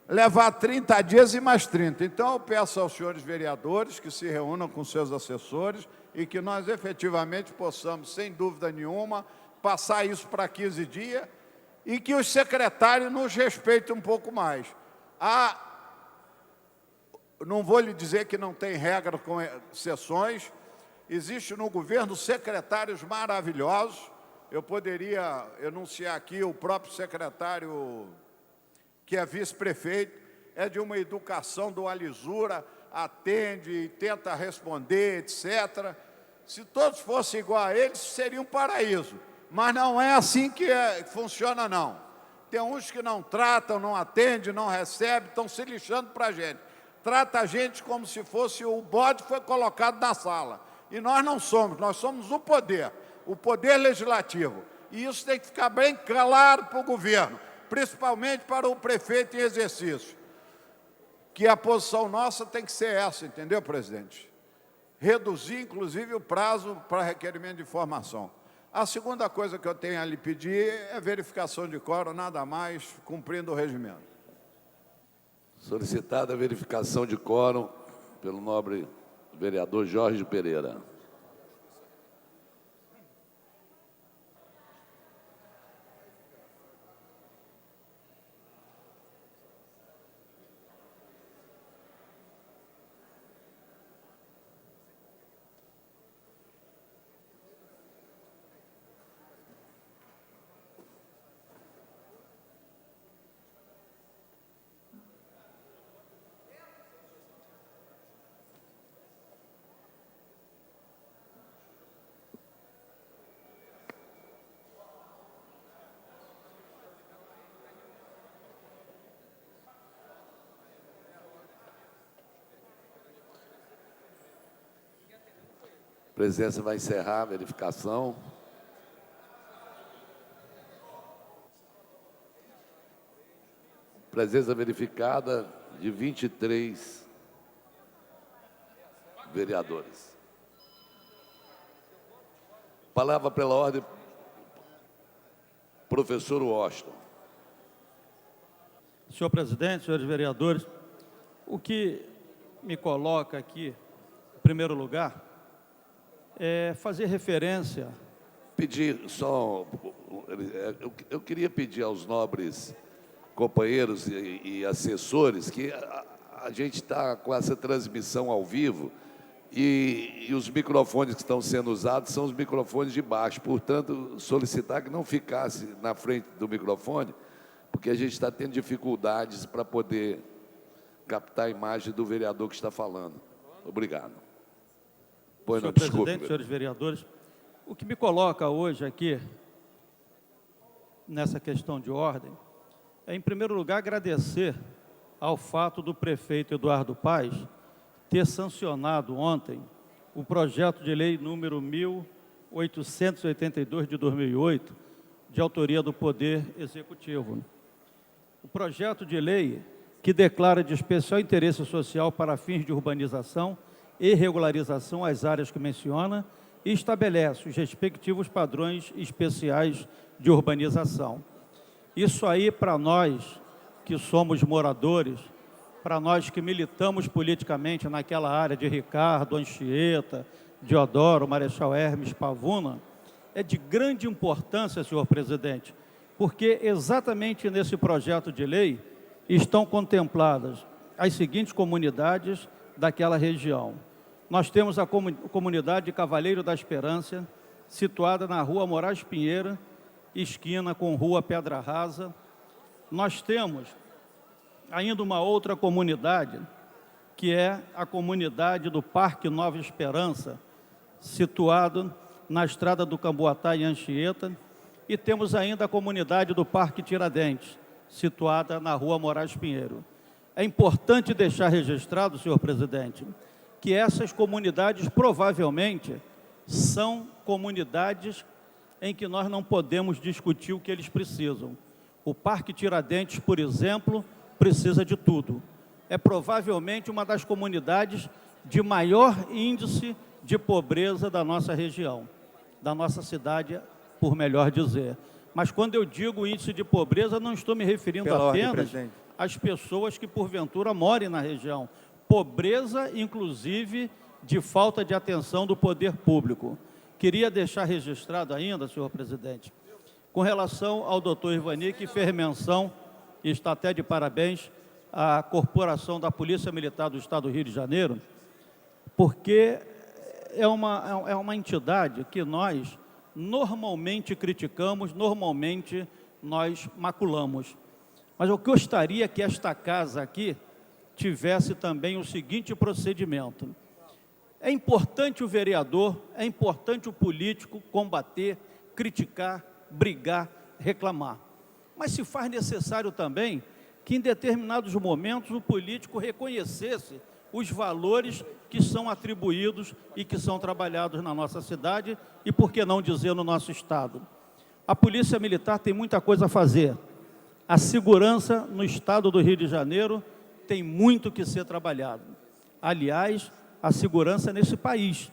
levar 30 dias e mais 30. Então, eu peço aos senhores vereadores que se reúnam com seus assessores e que nós efetivamente possamos, sem dúvida nenhuma, passar isso para 15 dias e que os secretários nos respeitem um pouco mais. Não vou lhe dizer que não tem regra com exceções, existe no governo secretários maravilhosos. Eu poderia enunciar aqui o próprio secretário, que é vice-prefeito, é de uma educação, de uma lisura, atende e tenta responder, etc. Se todos fossem igual a eles, seria um paraíso. Mas não é assim que funciona, não. Tem uns que não tratam, não atendem, não recebem, estão se lixando para a gente. Trata a gente como se fosse o bode que foi colocado na sala. E nós não somos, nós somos o poder legislativo. E isso tem que ficar bem claro para o governo, principalmente para o prefeito em exercício. Que a posição nossa tem que ser essa, entendeu, presidente? Reduzir, inclusive, o prazo para requerimento de informação. A segunda coisa que eu tenho a lhe pedir é verificação de quórum, nada mais, cumprindo o regimento. Solicitada a verificação de quórum pelo nobre vereador Jorge Pereira. A presidência vai encerrar a verificação. Presença verificada de 23 vereadores. Palavra pela ordem, professor Washington. Senhor presidente, senhores vereadores, o que me coloca aqui, em primeiro lugar, é fazer referência... Pedir só... Eu queria pedir aos nobres companheiros e assessores que a gente está com essa transmissão ao vivo e os microfones que estão sendo usados são os microfones de baixo. Portanto, solicitar que não ficasse na frente do microfone, porque a gente está tendo dificuldades para poder captar a imagem do vereador que está falando. Obrigado. Pois não, Senhor desculpe. presidente, senhores vereadores, o que me coloca hoje aqui, nessa questão de ordem, é, em primeiro lugar, agradecer ao fato do prefeito Eduardo Paes ter sancionado ontem o projeto de lei número 1882 de 2008, de autoria do Poder Executivo. O projeto de lei que declara de especial interesse social para fins de urbanização e regularização as áreas que menciona e estabelece os respectivos padrões especiais de urbanização. Isso aí, para nós que somos moradores, para nós que militamos politicamente naquela área de Ricardo, Anchieta, Deodoro, Marechal Hermes, Pavuna, é de grande importância, senhor presidente, porque exatamente nesse projeto de lei estão contempladas as seguintes comunidades daquela região. Nós temos a comunidade de Cavaleiro da Esperança, situada na Rua Moraes Pinheiro, esquina com Rua Pedra Rasa. Nós temos ainda uma outra comunidade, que é a comunidade do Parque Nova Esperança, situado na Estrada do Camboatá, em Anchieta, e temos ainda a comunidade do Parque Tiradentes, situada na Rua Moraes Pinheiro. É importante deixar registrado, senhor presidente, que essas comunidades provavelmente são comunidades em que nós não podemos discutir o que eles precisam. O Parque Tiradentes, por exemplo, precisa de tudo. É provavelmente uma das comunidades de maior índice de pobreza da nossa região, da nossa cidade, por melhor dizer. Mas quando eu digo índice de pobreza, não estou me referindo apenas às pessoas que porventura morem na região. Pobreza, inclusive, de falta de atenção do poder público. Queria deixar registrado ainda, senhor presidente, com relação ao doutor Ivani, que fez menção, e está até de parabéns, à Corporação da Polícia Militar do Estado do Rio de Janeiro, porque é uma entidade que nós normalmente criticamos, normalmente nós maculamos. Mas eu gostaria que esta casa aqui tivesse também o seguinte procedimento. É importante o vereador, é importante o político combater, criticar, brigar, reclamar. Mas se faz necessário também que em determinados momentos o político reconhecesse os valores que são atribuídos e que são trabalhados na nossa cidade e, por que não dizer, no nosso Estado. A Polícia Militar tem muita coisa a fazer. A segurança no Estado do Rio de Janeiro tem muito que ser trabalhado. Aliás, a segurança nesse país.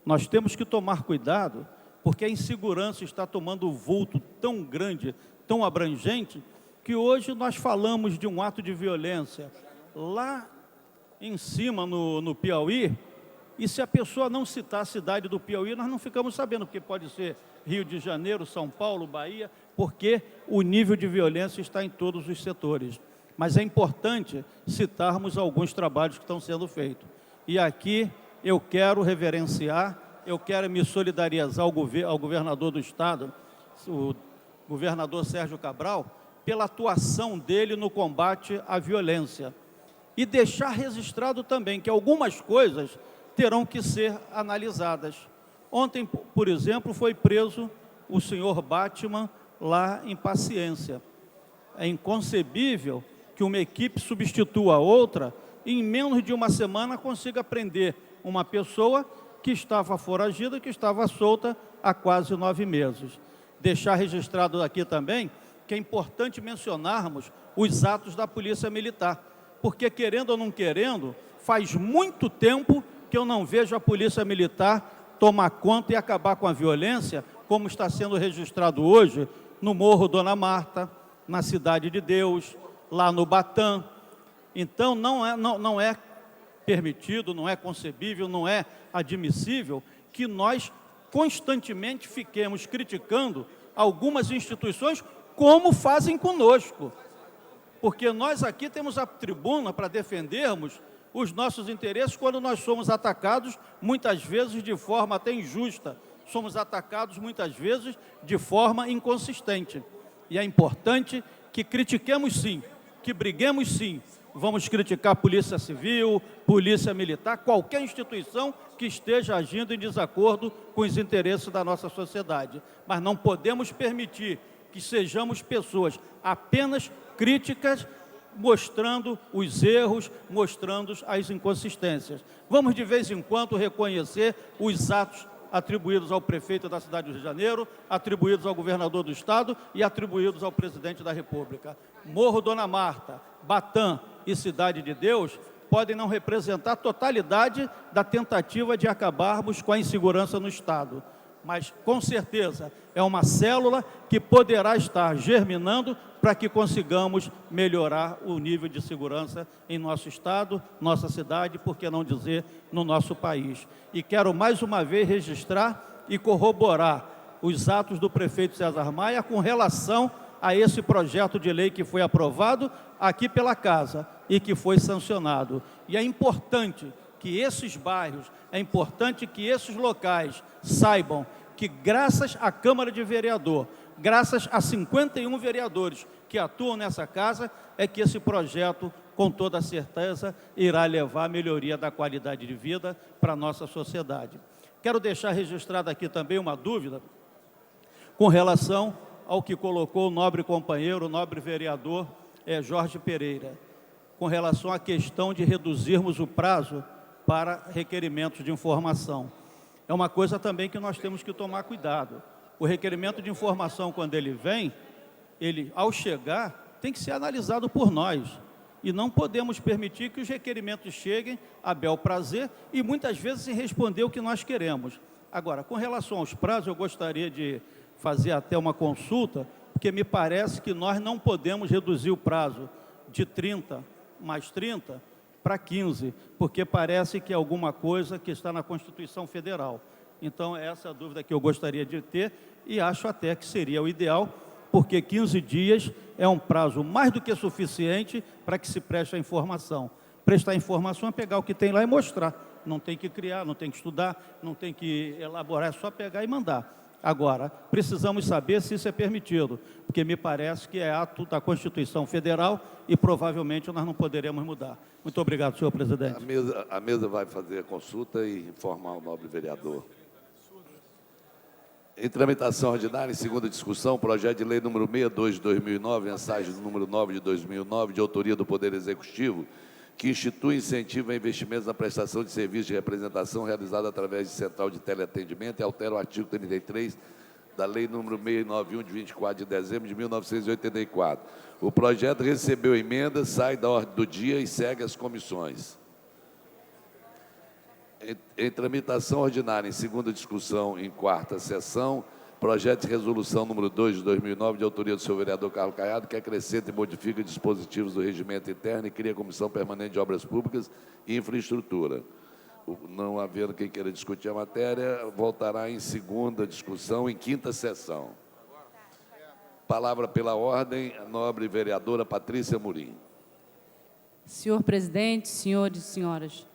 Nós temos que tomar cuidado, porque a insegurança está tomando um vulto tão grande, tão abrangente, que hoje nós falamos de um ato de violência lá em cima, no Piauí, e se a pessoa não citar a cidade do Piauí, nós não ficamos sabendo, porque pode ser Rio de Janeiro, São Paulo, Bahia, porque o nível de violência está em todos os setores. Mas é importante citarmos alguns trabalhos que estão sendo feitos. E aqui eu quero reverenciar, eu quero me solidarizar ao governador do Estado, o governador Sérgio Cabral, pela atuação dele no combate à violência. E deixar registrado também que algumas coisas terão que ser analisadas. Ontem, por exemplo, foi preso o senhor Batman lá em Paciência. É inconcebível que uma equipe substitua a outra e em menos de uma semana consiga prender uma pessoa que estava foragida, que estava solta há quase 9 meses. Deixar registrado aqui também que é importante mencionarmos os atos da Polícia Militar, porque, querendo ou não querendo, faz muito tempo que eu não vejo a Polícia Militar tomar conta e acabar com a violência, como está sendo registrado hoje no Morro Dona Marta, na Cidade de Deus, lá no Batã. Então, não é permitido, não é concebível, não é admissível que nós constantemente fiquemos criticando algumas instituições como fazem conosco. Porque nós aqui temos a tribuna para defendermos os nossos interesses quando nós somos atacados, muitas vezes de forma até injusta. Somos atacados, muitas vezes, de forma inconsistente. E é importante que critiquemos sim, que briguemos sim. Vamos criticar a Polícia Civil, Polícia Militar, qualquer instituição que esteja agindo em desacordo com os interesses da nossa sociedade. Mas não podemos permitir que sejamos pessoas apenas críticas, mostrando os erros, mostrando as inconsistências. Vamos, de vez em quando, reconhecer os atos atribuídos ao prefeito da cidade do Rio de Janeiro, atribuídos ao governador do estado e atribuídos ao presidente da República. Morro Dona Marta, Batã e Cidade de Deus podem não representar a totalidade da tentativa de acabarmos com a insegurança no estado, mas, com certeza, é uma célula que poderá estar germinando para que consigamos melhorar o nível de segurança em nosso estado, nossa cidade, por que não dizer, no nosso país. E quero mais uma vez registrar e corroborar os atos do prefeito César Maia com relação a esse projeto de lei que foi aprovado aqui pela Casa e que foi sancionado. E é importante que esses bairros, é importante que esses locais saibam que, graças à Câmara de Vereador, graças a 51 vereadores que atuam nessa casa, é que esse projeto, com toda certeza, irá levar a melhoria da qualidade de vida para a nossa sociedade. Quero deixar registrada aqui também uma dúvida com relação ao que colocou o nobre companheiro, o nobre vereador Jorge Pereira, com relação à questão de reduzirmos o prazo para requerimentos de informação. É uma coisa também que nós temos que tomar cuidado. O requerimento de informação, quando ele vem, ele, ao chegar, tem que ser analisado por nós. E não podemos permitir que os requerimentos cheguem a bel prazer e, muitas vezes, sem responder o que nós queremos. Agora, com relação aos prazos, eu gostaria de fazer até uma consulta, porque me parece que nós não podemos reduzir o prazo de 30 mais 30 para 15, porque parece que é alguma coisa que está na Constituição Federal. Então, essa é a dúvida que eu gostaria de ter e acho até que seria o ideal, porque 15 dias é um prazo mais do que suficiente para que se preste a informação. Prestar informação é pegar o que tem lá e mostrar. Não tem que criar, não tem que estudar, não tem que elaborar, é só pegar e mandar. Agora, precisamos saber se isso é permitido, porque me parece que é ato da Constituição Federal e provavelmente nós não poderemos mudar. Muito obrigado, senhor presidente. A mesa vai fazer a consulta e informar o nobre vereador. Em tramitação ordinária, em segunda discussão, projeto de lei número 62 de 2009, mensagem do número 9 de 2009, de autoria do Poder Executivo, que institui incentivo a investimentos na prestação de serviços de representação realizada através de central de teleatendimento e altera o artigo 33 da Lei número 691, de 24 de dezembro de 1984. O projeto recebeu emenda, sai da ordem do dia e segue as comissões. Em tramitação ordinária, em segunda discussão, em quarta sessão, projeto de resolução número 2 de 2009, de autoria do senhor vereador Carlos Caiado, que acrescenta e modifica dispositivos do regimento interno e cria a Comissão Permanente de Obras Públicas e Infraestrutura. Não havendo quem queira discutir a matéria, voltará em segunda discussão, em quinta sessão. Palavra pela ordem, a nobre vereadora Patrícia Murim. Senhor presidente, senhores e senhoras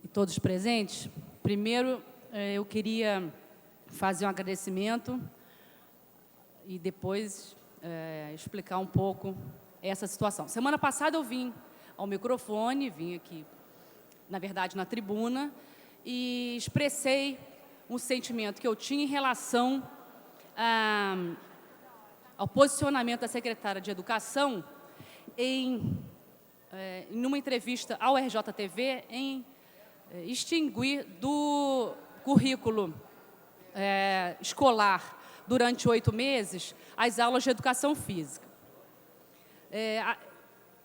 e todos presentes, primeiro eu queria fazer um agradecimento e depois explicar um pouco essa situação. Semana passada eu vim ao microfone, vim aqui, na verdade, na tribuna, e expressei um sentimento que eu tinha em relação ao posicionamento da secretária de Educação em uma entrevista ao RJTV, em extinguir do currículo escolar durante 8 meses as aulas de educação física.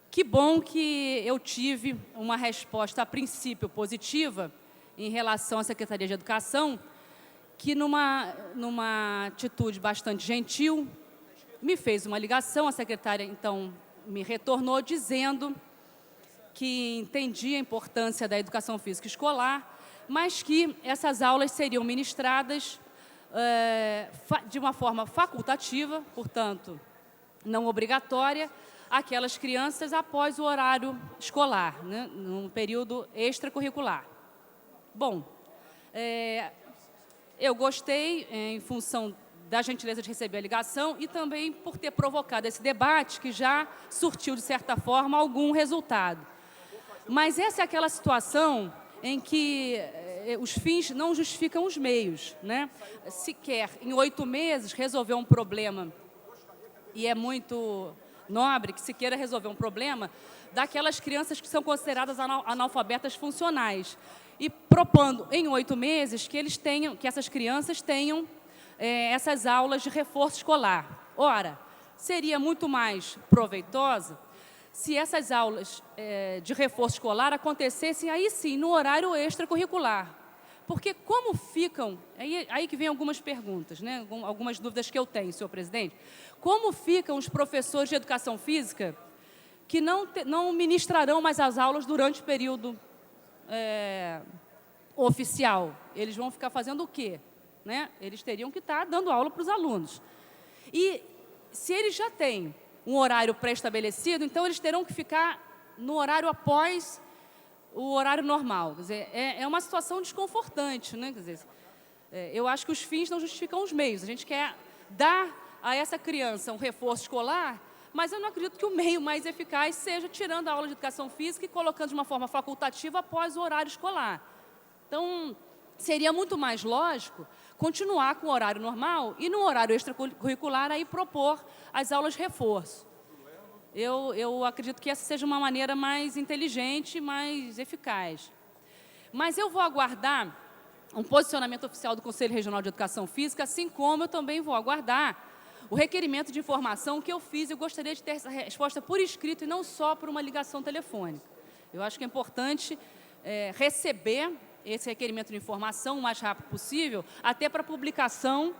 Que bom que eu tive uma resposta, a princípio, positiva em relação à Secretaria de Educação, que numa atitude bastante gentil, me fez uma ligação, a secretária, então, me retornou dizendo que entendia a importância da educação física escolar, mas que essas aulas seriam ministradas de uma forma facultativa, portanto, não obrigatória, aquelas crianças após o horário escolar, né, num período extracurricular. Bom, eu gostei, em função da gentileza de receber a ligação e também por ter provocado esse debate que já surtiu, de certa forma, algum resultado. Mas essa é aquela situação em que os fins não justificam os meios, né? Se quer, em 8 meses, resolver um problema, e é muito nobre que se queira resolver um problema daquelas crianças que são consideradas analfabetas funcionais, e propondo em 8 meses que essas crianças tenham essas aulas de reforço escolar. Ora, seria muito mais proveitosa se essas aulas de reforço escolar acontecessem aí sim, no horário extracurricular. Porque como ficam, aí que vem algumas perguntas, né? Algumas dúvidas que eu tenho, senhor presidente, como ficam os professores de educação física que não ministrarão mais as aulas durante o período oficial? Eles vão ficar fazendo o quê? Né? Eles teriam que estar dando aula para os alunos. E se eles já têm um horário pré-estabelecido, então eles terão que ficar no horário após o horário normal. Quer dizer, é uma situação desconfortante, né? Quer dizer, eu acho que os fins não justificam os meios. A gente quer dar a essa criança um reforço escolar, mas eu não acredito que o meio mais eficaz seja tirando a aula de educação física e colocando de uma forma facultativa após o horário escolar. Então, seria muito mais lógico continuar com o horário normal e, no horário extracurricular, aí propor as aulas de reforço. Eu acredito que essa seja uma maneira mais inteligente, mais eficaz. Mas eu vou aguardar um posicionamento oficial do Conselho Regional de Educação Física, assim como eu também vou aguardar o requerimento de informação que eu fiz. Eu gostaria de ter essa resposta por escrito e não só por uma ligação telefônica. Eu acho que é importante receber esse requerimento de informação o mais rápido possível, até para publicação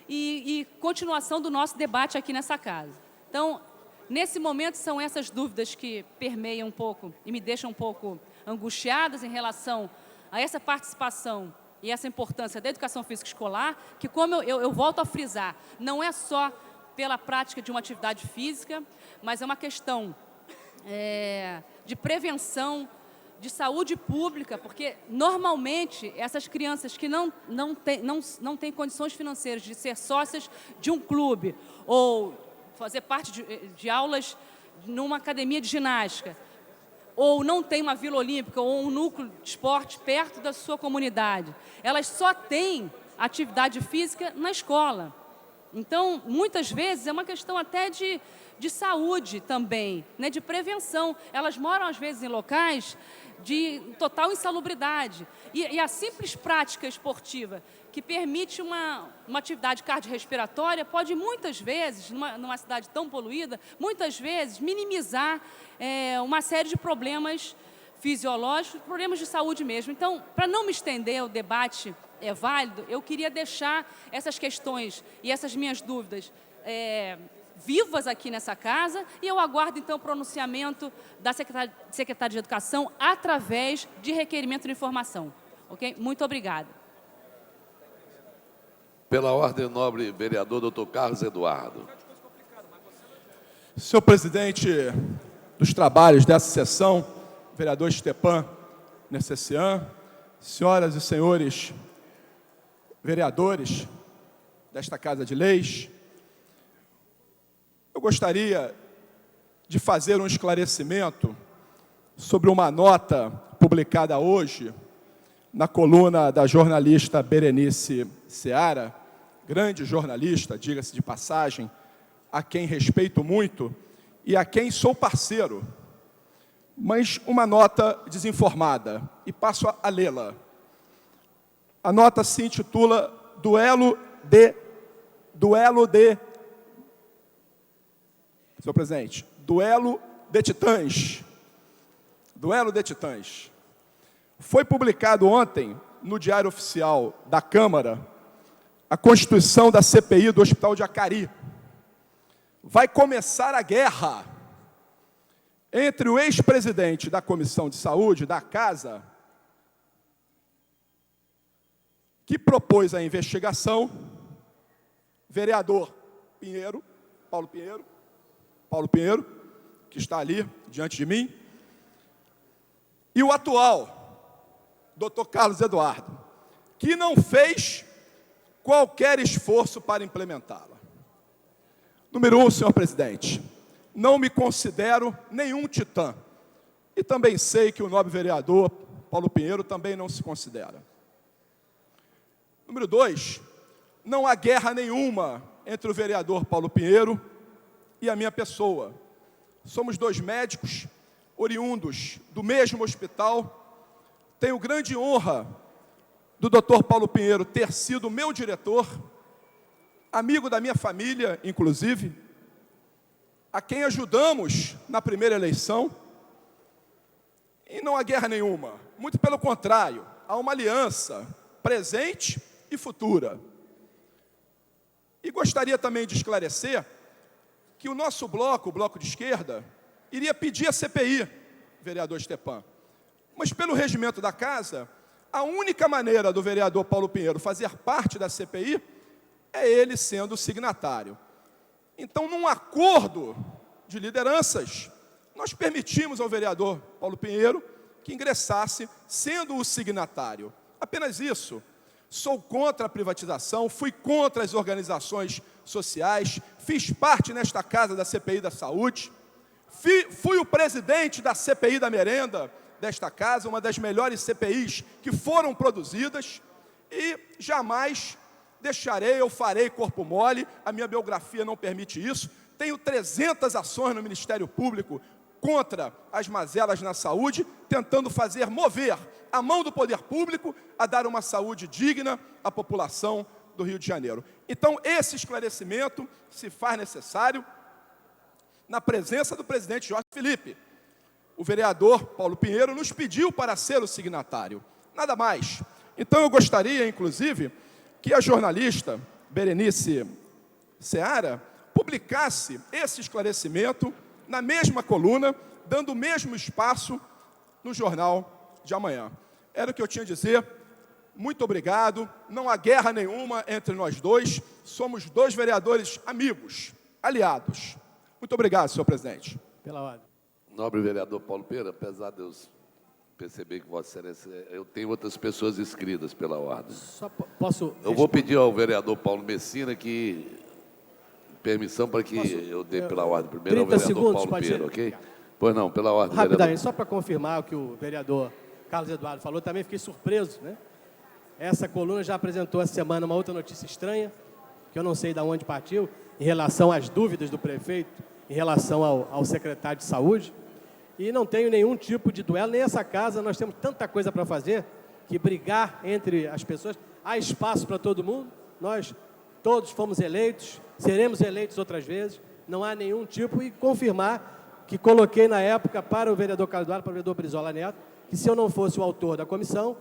e continuação do nosso debate aqui nessa casa. Então, nesse momento, são essas dúvidas que permeiam um pouco e me deixam um pouco angustiadas em relação a essa participação e essa importância da educação física escolar, que, como eu volto a frisar, não é só pela prática de uma atividade física, mas é uma questão de prevenção, de saúde pública, porque, normalmente, essas crianças que não têm condições financeiras de ser sócias de um clube ou fazer parte de aulas numa academia de ginástica, ou não tem uma vila olímpica ou um núcleo de esporte perto da sua comunidade, elas só têm atividade física na escola. Então, muitas vezes, é uma questão até de saúde também, né, de prevenção. Elas moram, às vezes, em locais de total insalubridade. E a simples prática esportiva que permite uma atividade cardiorrespiratória pode, muitas vezes, numa cidade tão poluída, muitas vezes, minimizar uma série de problemas fisiológicos, problemas de saúde mesmo. Então, para não me estender, o debate é válido, eu queria deixar essas questões e essas minhas dúvidas vivas aqui nessa casa, e eu aguardo, então, o pronunciamento da secretária de Educação através de requerimento de informação. Ok? Muito obrigada. Pela ordem, nobre vereador, doutor Carlos Eduardo. Senhor presidente dos trabalhos dessa sessão, vereador Stepan Necessian, senhoras e senhores vereadores desta Casa de Leis, eu gostaria de fazer um esclarecimento sobre uma nota publicada hoje na coluna da jornalista Berenice Seara, grande jornalista, diga-se de passagem, a quem respeito muito e a quem sou parceiro, mas uma nota desinformada, e passo a lê-la. A nota se intitula Senhor presidente, Duelo de Titãs. Duelo de Titãs. Foi publicado ontem, no Diário Oficial da Câmara, a constituição da CPI do Hospital de Acari. Vai começar a guerra entre o ex-presidente da Comissão de Saúde, da Casa, que propôs a investigação, vereador Pinheiro, Paulo Pinheiro, que está ali diante de mim, e o atual, doutor Carlos Eduardo, que não fez qualquer esforço para implementá-la. Número 1, senhor presidente, não me considero nenhum titã. E também sei que o nobre vereador Paulo Pinheiro também não se considera. Número 2, não há guerra nenhuma entre o vereador Paulo Pinheiro e a minha pessoa. Somos 2 médicos oriundos do mesmo hospital. Tenho grande honra do Dr. Paulo Pinheiro ter sido meu diretor, amigo da minha família, inclusive, a quem ajudamos na primeira eleição. E não há guerra nenhuma, muito pelo contrário, há uma aliança presente e futura. E gostaria também de esclarecer que o nosso bloco, o bloco de esquerda, iria pedir a CPI, vereador Stepan. Mas pelo regimento da casa, a única maneira do vereador Paulo Pinheiro fazer parte da CPI é ele sendo signatário. Então, num acordo de lideranças, nós permitimos ao vereador Paulo Pinheiro que ingressasse sendo o signatário. Apenas isso. Sou contra a privatização, fui contra as organizações sociais, fiz parte nesta casa da CPI da Saúde, fui o presidente da CPI da Merenda desta casa, uma das melhores CPIs que foram produzidas, e jamais deixarei ou farei corpo mole, a minha biografia não permite isso. Tenho 300 ações no Ministério Público contra as mazelas na saúde, tentando mover a mão do poder público a dar uma saúde digna à população do Rio de Janeiro. Então, esse esclarecimento se faz necessário na presença do presidente Jorge Felipe. O vereador Paulo Pinheiro nos pediu para ser o signatário, nada mais. Então, eu gostaria, inclusive, que a jornalista Berenice Seara publicasse esse esclarecimento na mesma coluna, dando o mesmo espaço no jornal de amanhã. Era o que eu tinha a dizer. Muito obrigado. Não há guerra nenhuma entre nós dois. Somos 2 vereadores amigos, aliados. Muito obrigado, senhor presidente. Pela ordem. Nobre vereador Paulo Pinheiro, apesar de eu perceber que Vossa Excelência, eu tenho outras pessoas inscritas pela ordem. Só posso... Eu vou pedir ao vereador Paulo Messina que permissão para que eu dê pela ordem. Primeiro ao vereador segundos, Paulo Pinheiro, ok? Pois não, pela ordem, rapidamente, vereador. só para confirmar o que o vereador Carlos Eduardo falou, também fiquei surpreso, né? Essa coluna já apresentou essa semana uma outra notícia estranha, que eu não sei de onde partiu, em relação às dúvidas do prefeito, em relação ao secretário de saúde, e não tenho nenhum tipo de duelo, nem essa casa, nós temos tanta coisa para fazer, que brigar entre as pessoas, há espaço para todo mundo, nós todos fomos eleitos, seremos eleitos outras vezes, não há nenhum tipo, e confirmar que coloquei na época para o vereador Carlos Eduardo, para o vereador Brizola Neto, que se eu não fosse o autor da comissão,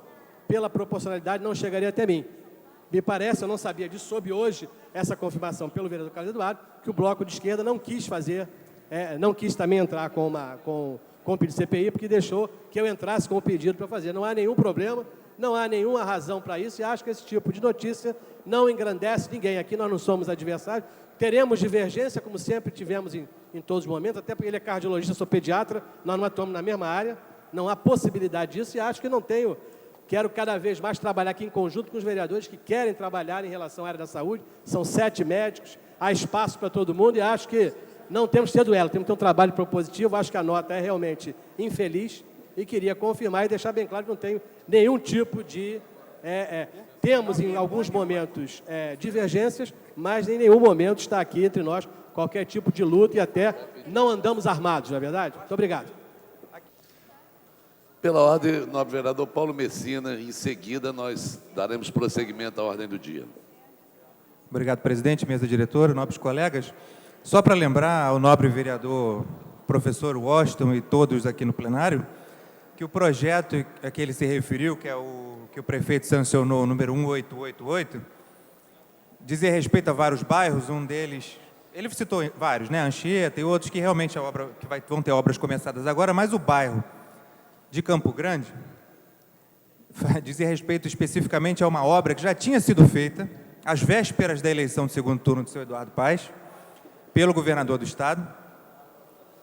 pela proporcionalidade não chegaria até mim. Me parece, eu não sabia disso, soube hoje essa confirmação pelo vereador Carlos Eduardo, que o bloco de esquerda não quis fazer, não quis também entrar com o pedido de CPI, porque deixou que eu entrasse com o pedido para fazer. Não há nenhum problema, não há nenhuma razão para isso, e acho que esse tipo de notícia não engrandece ninguém. Aqui nós não somos adversários, teremos divergência, como sempre tivemos em todos os momentos, até porque ele é cardiologista, eu sou pediatra, nós não atuamos na mesma área, não há possibilidade disso, e acho que não tenho... Quero cada vez mais trabalhar aqui em conjunto com os vereadores que querem trabalhar em relação à área da saúde. São 7 médicos, há espaço para todo mundo e acho que não temos que ter duelo, temos que ter um trabalho propositivo. Acho que a nota é realmente infeliz e queria confirmar e deixar bem claro que não tenho nenhum tipo de... temos em alguns momentos divergências, mas em nenhum momento está aqui entre nós qualquer tipo de luta e até não andamos armados, não é verdade? Muito obrigado. Pela ordem, nobre vereador Paulo Messina, em seguida nós daremos prosseguimento à ordem do dia. Obrigado, presidente, mesa diretora, nobres colegas. Só para lembrar ao nobre vereador professor Washington e todos aqui no plenário, que o projeto a que ele se referiu, que é o que o prefeito sancionou, o número 1888, dizia respeito a vários bairros, um deles, ele citou vários, né, Anchieta e outros que realmente vão ter obras começadas agora, mas o bairro de Campo Grande dizia respeito especificamente a uma obra que já tinha sido feita às vésperas da eleição do segundo turno do seu Eduardo Paes, pelo governador do estado,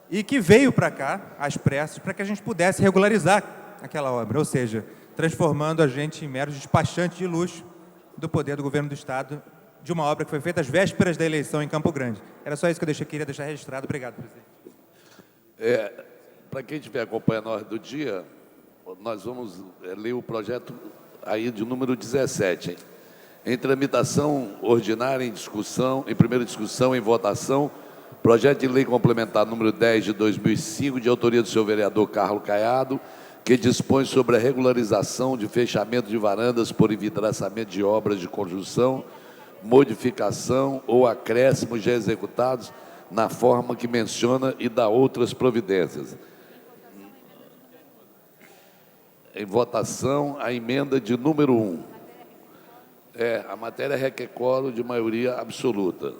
e que veio para cá, às pressas, para que a gente pudesse regularizar aquela obra, ou seja, transformando a gente em meros despachantes de luxo do poder do governo do Estado de uma obra que foi feita às vésperas da eleição em Campo Grande. Era só isso que eu queria deixar registrado. Obrigado, presidente. Para quem estiver acompanhando a ordem do dia, nós vamos ler o projeto aí de número 17, hein? Em tramitação ordinária, em primeira discussão, em votação, projeto de lei complementar número 10 de 2005, de autoria do senhor vereador Carlos Caiado, que dispõe sobre a regularização de fechamento de varandas por envidraçamento de obras de construção, modificação ou acréscimos já executados na forma que menciona e dá outras providências. Em votação, a emenda de número 1. A matéria requer quórum de maioria absoluta.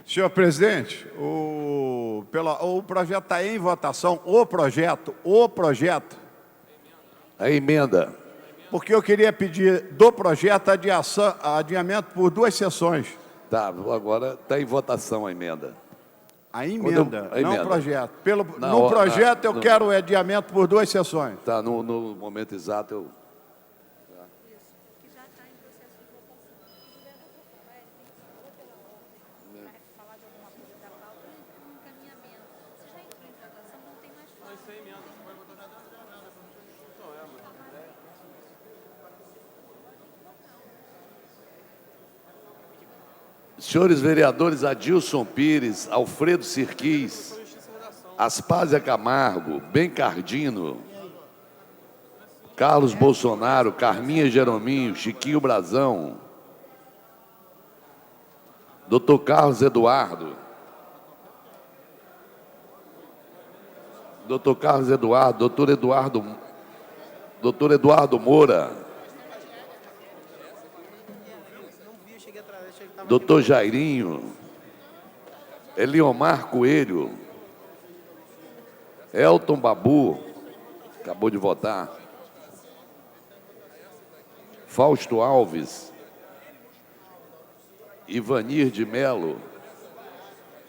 Senhor presidente, o projeto está em votação, o projeto. A emenda. Porque eu queria pedir do projeto adiamento por 2 sessões. Tá, agora está em votação a emenda. A emenda, a emenda. não o projeto. No projeto eu quero o adiamento por 2 sessões. Tá, no momento exato eu... Senhores vereadores Adilson Pires, Alfredo Sirquis, Aspásia Camargo, Bencardino, Carlos Bolsonaro, Carminha Jerominho, Chiquinho Brazão, Dr. Carlos Eduardo, Dr. Carlos Eduardo, Dr. Eduardo Moura, Dr. Jairinho, Eliomar Coelho, Elton Babu, acabou de votar, Fausto Alves, Ivanir de Melo,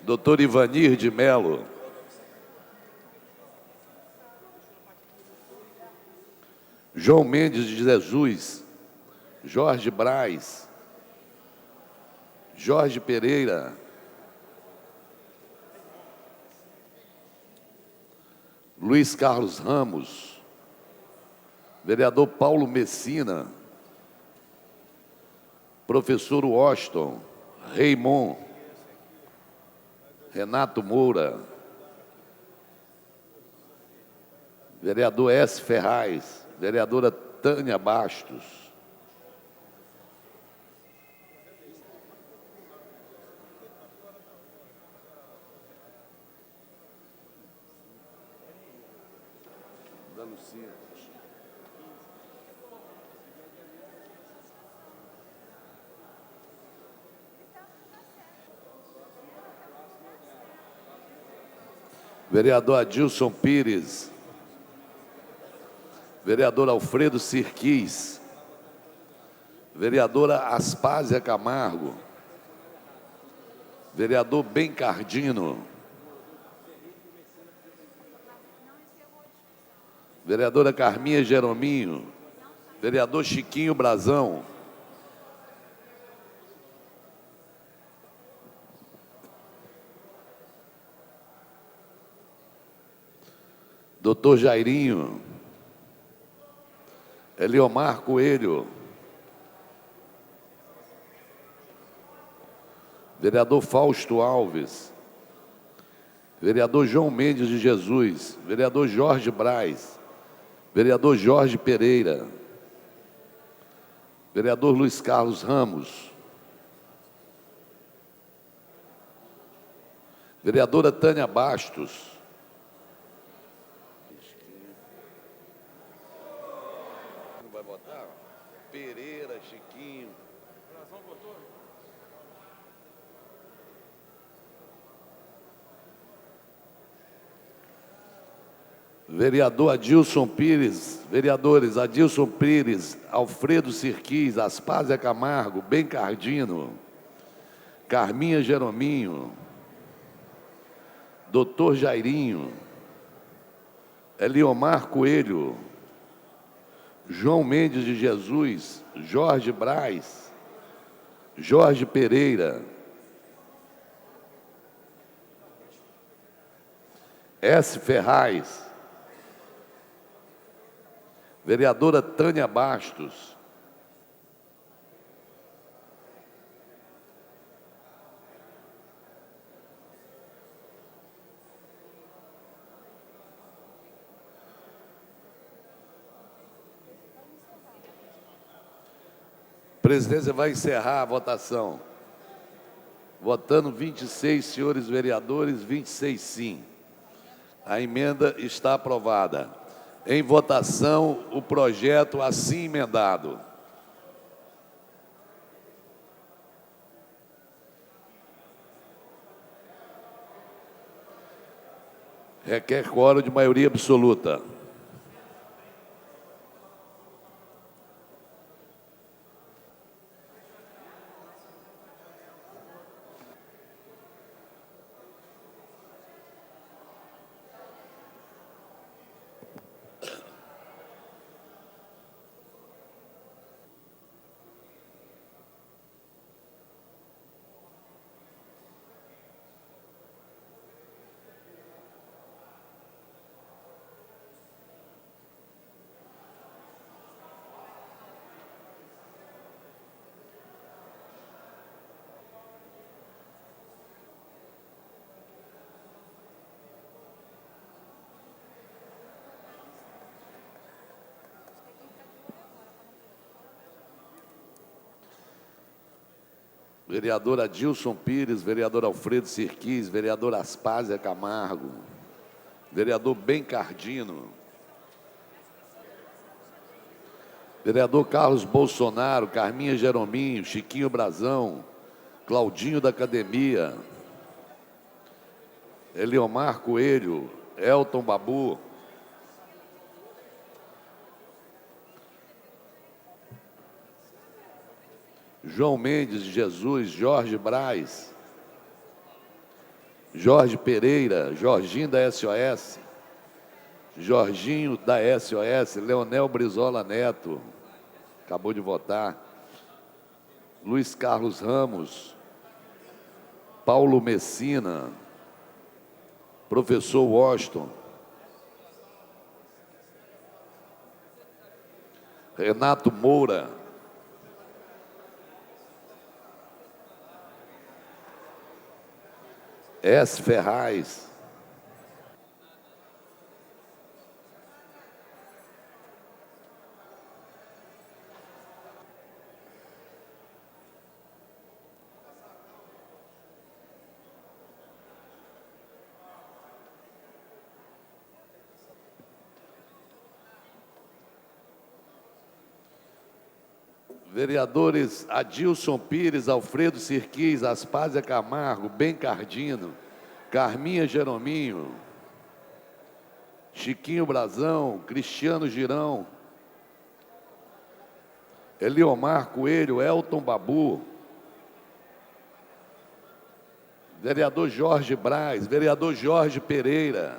Dr. Ivanir de Melo, João Mendes de Jesus, Jorge Braz, Jorge Pereira, Luiz Carlos Ramos, vereador Paulo Messina, professor Washington, Raymond, Renato Moura, vereador S. Ferraz, vereadora Tânia Bastos, vereador Adilson Pires, vereador Alfredo Sirquis, vereadora Aspásia Camargo, vereador Bencardino, vereadora Carminha Jerominho, vereador Chiquinho Brazão, Dr. Jairinho, Eliomar Coelho, vereador Fausto Alves, vereador João Mendes de Jesus, vereador Jorge Braz, vereador Jorge Pereira, vereador Luiz Carlos Ramos, vereadora Tânia Bastos, vai votar? Pereira, Chiquinho. Vereador Adilson Pires, vereadores Adilson Pires, Alfredo Sirquis, Aspásia Camargo, Ben Cardino, Carminha Jerominho, Doutor Jairinho, Eliomar Coelho, João Mendes de Jesus, Jorge Braz, Jorge Pereira, S. Ferraz, vereadora Tânia Bastos, a presidência vai encerrar a votação. Votando 26 senhores vereadores, 26 sim. A emenda está aprovada. Em votação, o projeto assim emendado. Requer quórum de maioria absoluta. Vereador Adilson Pires, vereador Alfredo Sirquis, vereador Aspásia Camargo, vereador Ben Cardino, vereador Carlos Bolsonaro, Carminha Jerominho, Chiquinho Brazão, Claudinho da Academia, Eliomar Coelho, Elton Babu, João Mendes de Jesus, Jorge Braz, Jorge Pereira, Jorginho da SOS, Jorginho da SOS, Leonel Brizola Neto, acabou de votar, Luiz Carlos Ramos, Paulo Messina, professor Washington, Renato Moura, S. Ferraz, vereadores Adilson Pires, Alfredo Sirquis, Aspásia Camargo, Ben Cardino, Carminha Jerominho, Chiquinho Brazão, Cristiano Girão, Eliomar Coelho, Elton Babu, vereador Jorge Braz, vereador Jorge Pereira,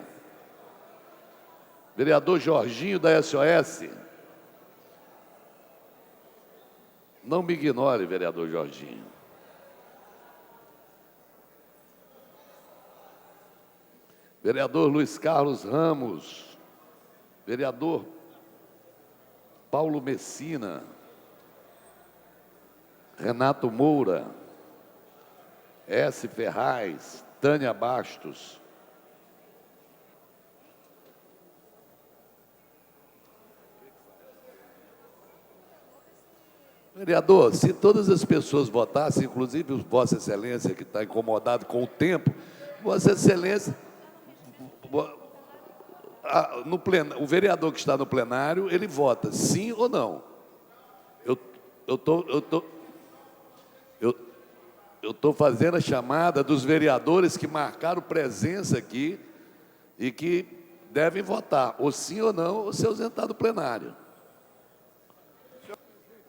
vereador Jorginho da SOS. Não me ignore, vereador Jorginho. Vereador Luiz Carlos Ramos, vereador Paulo Messina, Renato Moura, S. Ferraz, Tânia Bastos, vereador, se todas as pessoas votassem, inclusive Vossa Excelência, que está incomodado com o tempo, Vossa Excelência, o vereador que está no plenário, ele vota sim ou não. Eu estou fazendo a chamada dos vereadores que marcaram presença aqui e que devem votar, ou sim ou não, ou se ausentar do plenário.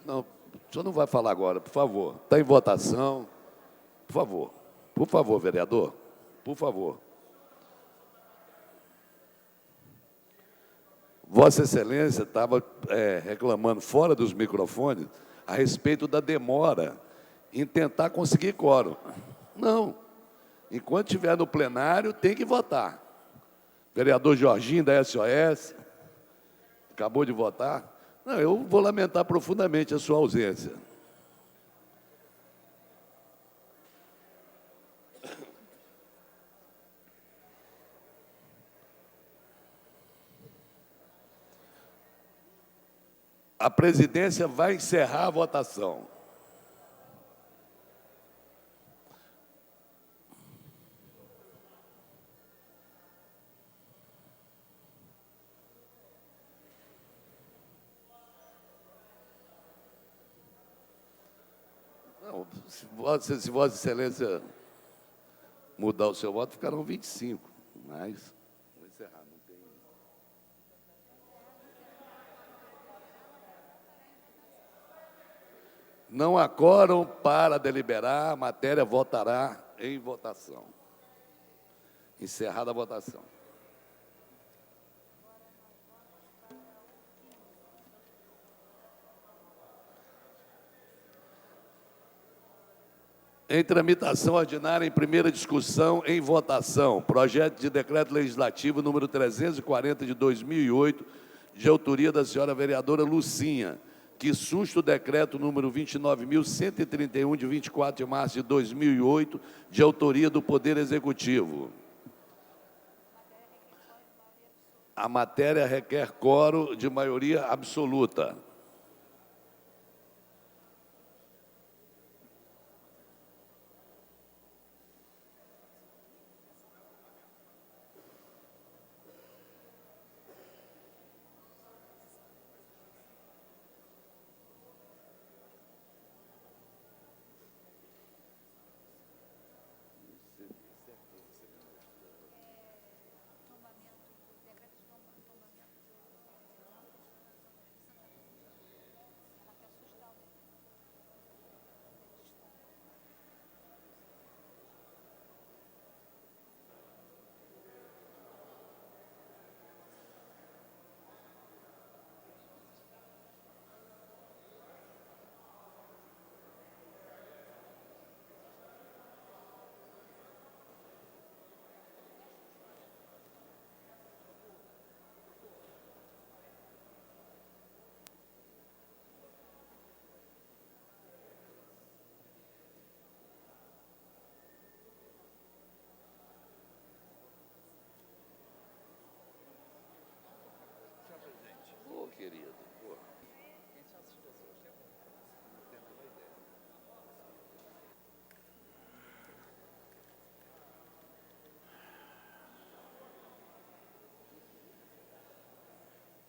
Não, o senhor não vai falar agora, por favor. Está em votação. Por favor. Por favor, vereador. Por favor. Vossa Excelência estava reclamando fora dos microfones a respeito da demora em tentar conseguir quórum. Não. Enquanto estiver no plenário, tem que votar. Vereador Jorginho, da SOS, acabou de votar. Não, eu vou lamentar profundamente a sua ausência. A presidência vai encerrar a votação. Não, se Vossa Excelência mudar o seu voto, ficarão 25, mas vou encerrar, não tem. Não há quórum para deliberar, a matéria votará em votação. Encerrada a votação. Em tramitação ordinária, em primeira discussão, em votação, projeto de decreto legislativo número 340 de 2008, de autoria da senhora vereadora Lucinha, que susta o decreto número 29.131, de 24 de março de 2008, de autoria do Poder Executivo. A matéria requer quórum de maioria absoluta. Querido.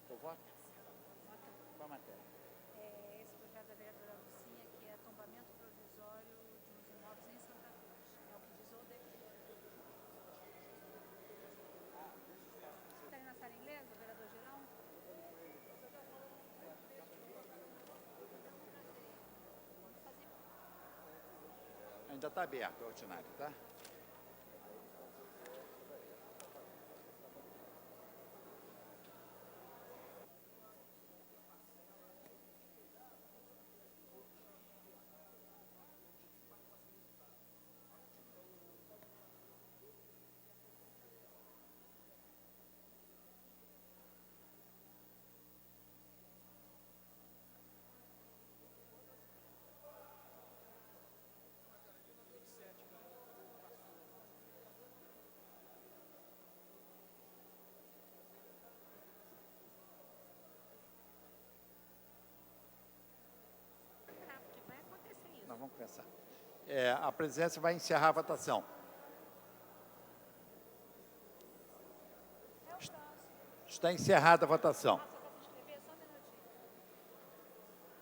Eu voto? Qual matéria? Esse projeto da vereadora Lucinha, que é tombamento provisório de uns imóveis em Santa Cruz. É o que diz o decreto. Está aí na sala inglesa, vereador Girão? Ainda está aberto o ordinário, tá? Nós vamos começar. A presidência vai encerrar a votação. Está encerrada a votação.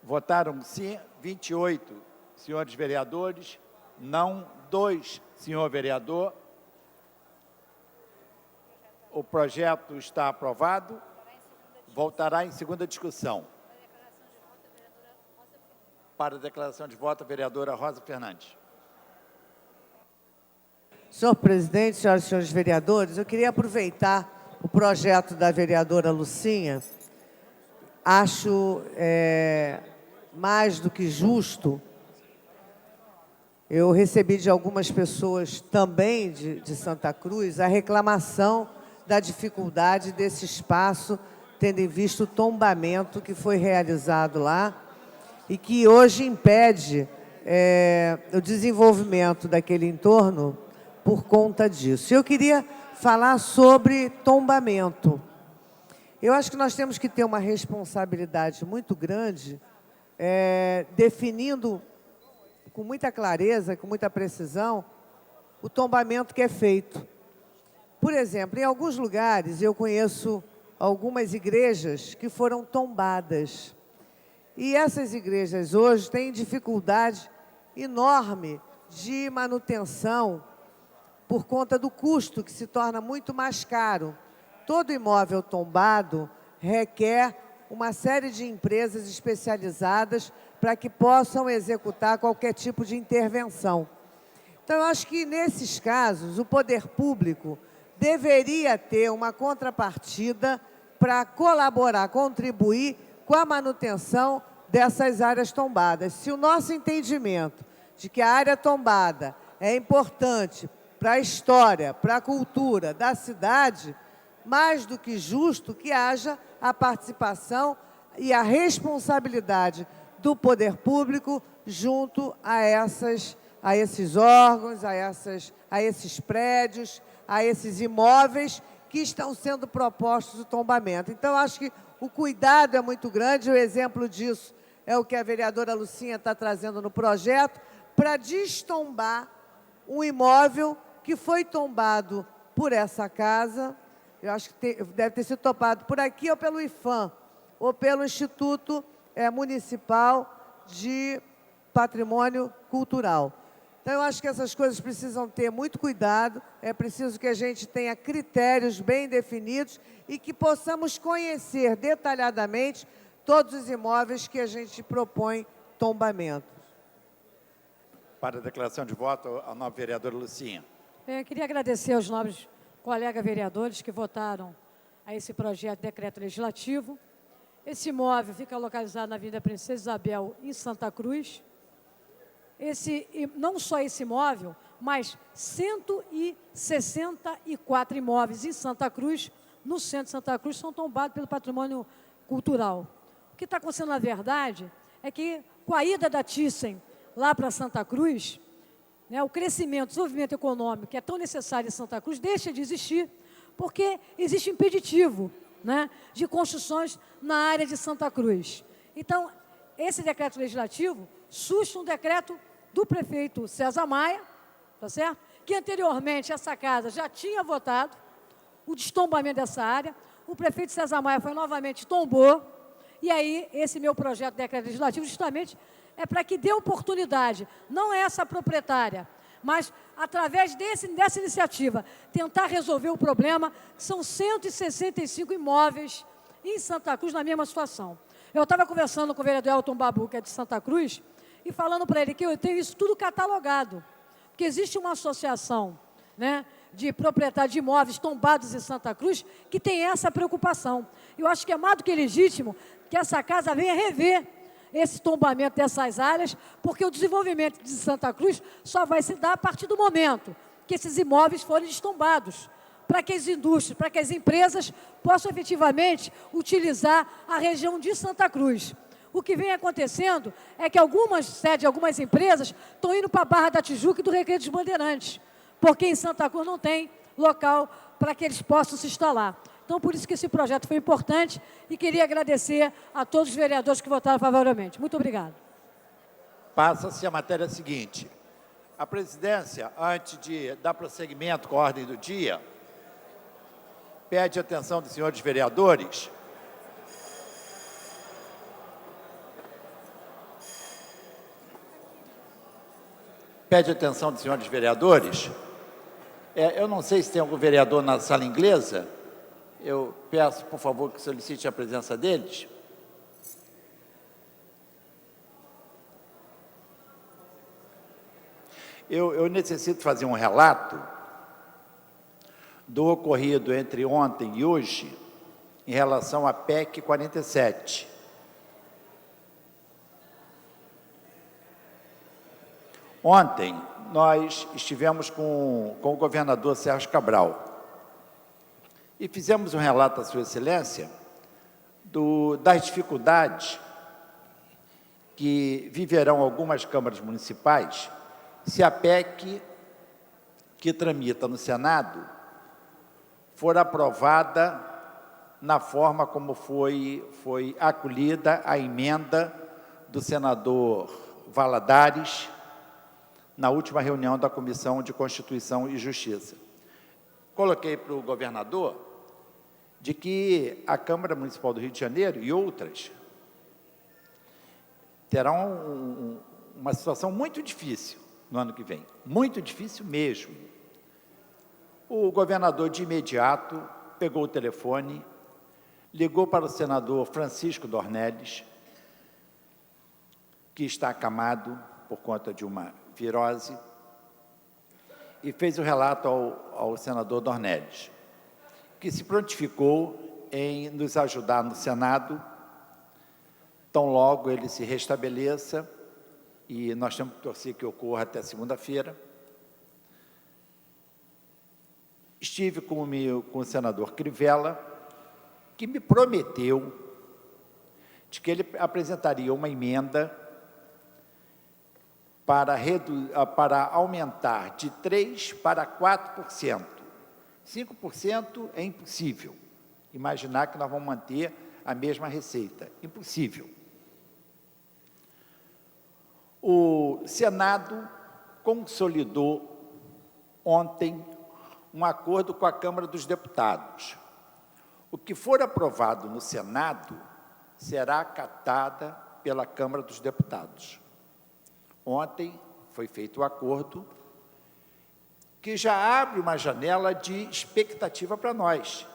Votaram sim 28 senhores vereadores, não 2 senhor vereador. O projeto está aprovado. Voltará em segunda discussão. Para a declaração de voto, a vereadora Rosa Fernandes. Senhor presidente, senhoras e senhores vereadores, eu queria aproveitar o projeto da vereadora Lucinha. Acho mais do que justo. Eu recebi de algumas pessoas também de Santa Cruz a reclamação da dificuldade desse espaço, tendo em vista o tombamento que foi realizado lá e que hoje impede o desenvolvimento daquele entorno por conta disso. Eu queria falar sobre tombamento. Eu acho que nós temos que ter uma responsabilidade muito grande, definindo com muita clareza, com muita precisão, o tombamento que é feito. Por exemplo, em alguns lugares, eu conheço algumas igrejas que foram tombadas. E essas igrejas hoje têm dificuldade enorme de manutenção por conta do custo, que se torna muito mais caro. Todo imóvel tombado requer uma série de empresas especializadas para que possam executar qualquer tipo de intervenção. Então, eu acho que, nesses casos, o poder público deveria ter uma contrapartida para colaborar, contribuir com a manutenção dessas áreas tombadas. Se o nosso entendimento de que a área tombada é importante para a história, para a cultura da cidade, mais do que justo que haja a participação e a responsabilidade do poder público junto a esses órgãos, a esses prédios, a esses imóveis que estão sendo propostos o tombamento. Então, acho que o cuidado é muito grande, o exemplo disso é o que a vereadora Lucinha está trazendo no projeto, para destombar um imóvel que foi tombado por essa casa, eu acho que deve ter sido tombado por aqui ou pelo IFAM, ou pelo Instituto Municipal de Patrimônio Cultural. Então, eu acho que essas coisas precisam ter muito cuidado, é preciso que a gente tenha critérios bem definidos e que possamos conhecer detalhadamente todos os imóveis que a gente propõe tombamento. Para a declaração de voto, a nova vereadora Lucinha. Eu queria agradecer aos nobres colegas vereadores que votaram a esse projeto de decreto legislativo. Esse imóvel fica localizado na Avenida Princesa Isabel, em Santa Cruz. Não só esse imóvel, mas 164 imóveis em Santa Cruz, no centro de Santa Cruz, são tombados pelo patrimônio cultural. O que está acontecendo, na verdade, é que com a ida da Thyssen lá para Santa Cruz, o crescimento, o desenvolvimento econômico que é tão necessário em Santa Cruz deixa de existir, porque existe impeditivo de construções na área de Santa Cruz. Então, esse decreto legislativo surge um decreto do prefeito César Maia, tá certo? Que anteriormente essa casa já tinha votado o destombamento dessa área, o prefeito César Maia foi novamente tombou, e aí esse meu projeto de decreto legislativo justamente é para que dê oportunidade, não é essa proprietária, mas através dessa iniciativa, tentar resolver o problema, que são 165 imóveis em Santa Cruz na mesma situação. Eu estava conversando com o vereador Elton Babu, que é de Santa Cruz, e falando para ele que eu tenho isso tudo catalogado, porque existe uma associação de proprietários de imóveis tombados em Santa Cruz que tem essa preocupação. Eu acho que é mais do que legítimo que essa casa venha rever esse tombamento dessas áreas, porque o desenvolvimento de Santa Cruz só vai se dar a partir do momento que esses imóveis forem destombados, para que as indústrias, para que as empresas possam efetivamente utilizar a região de Santa Cruz. O que vem acontecendo é que algumas sedes, algumas empresas estão indo para a Barra da Tijuca e do Recreio dos Bandeirantes, porque em Santa Cruz não tem local para que eles possam se instalar. Então, por isso que esse projeto foi importante e queria agradecer a todos os vereadores que votaram favoravelmente. Muito obrigado. Passa-se a matéria seguinte. A presidência, antes de dar prosseguimento com a ordem do dia, pede a atenção dos senhores vereadores. Pede a atenção dos senhores vereadores. Eu não sei se tem algum vereador na sala inglesa. Eu peço, por favor, que solicite a presença deles. Eu necessito fazer um relato do ocorrido entre ontem e hoje em relação à PEC 47. Ontem, nós estivemos com o governador Sérgio Cabral e fizemos um relato à Sua Excelência das dificuldades que viverão algumas câmaras municipais se a PEC que tramita no Senado for aprovada na forma como foi acolhida a emenda do senador Valadares na última reunião da Comissão de Constituição e Justiça. Coloquei para o governador de que a Câmara Municipal do Rio de Janeiro e outras terão uma situação muito difícil no ano que vem, muito difícil mesmo. O governador, de imediato, pegou o telefone, ligou para o senador Francisco Dornelles, que está acamado por conta de uma virose, e fez o relato ao senador Dornelles, que se prontificou em nos ajudar no Senado, tão logo ele se restabeleça, e nós temos que torcer que ocorra até segunda-feira. Estive com o senador Crivella, que me prometeu de que ele apresentaria uma emenda para aumentar de 3% para 4%. 5% é impossível. Imaginar que nós vamos manter a mesma receita. Impossível. O Senado consolidou ontem um acordo com a Câmara dos Deputados. O que for aprovado no Senado será acatada pela Câmara dos Deputados. Ontem foi feito o acordo que já abre uma janela de expectativa para nós.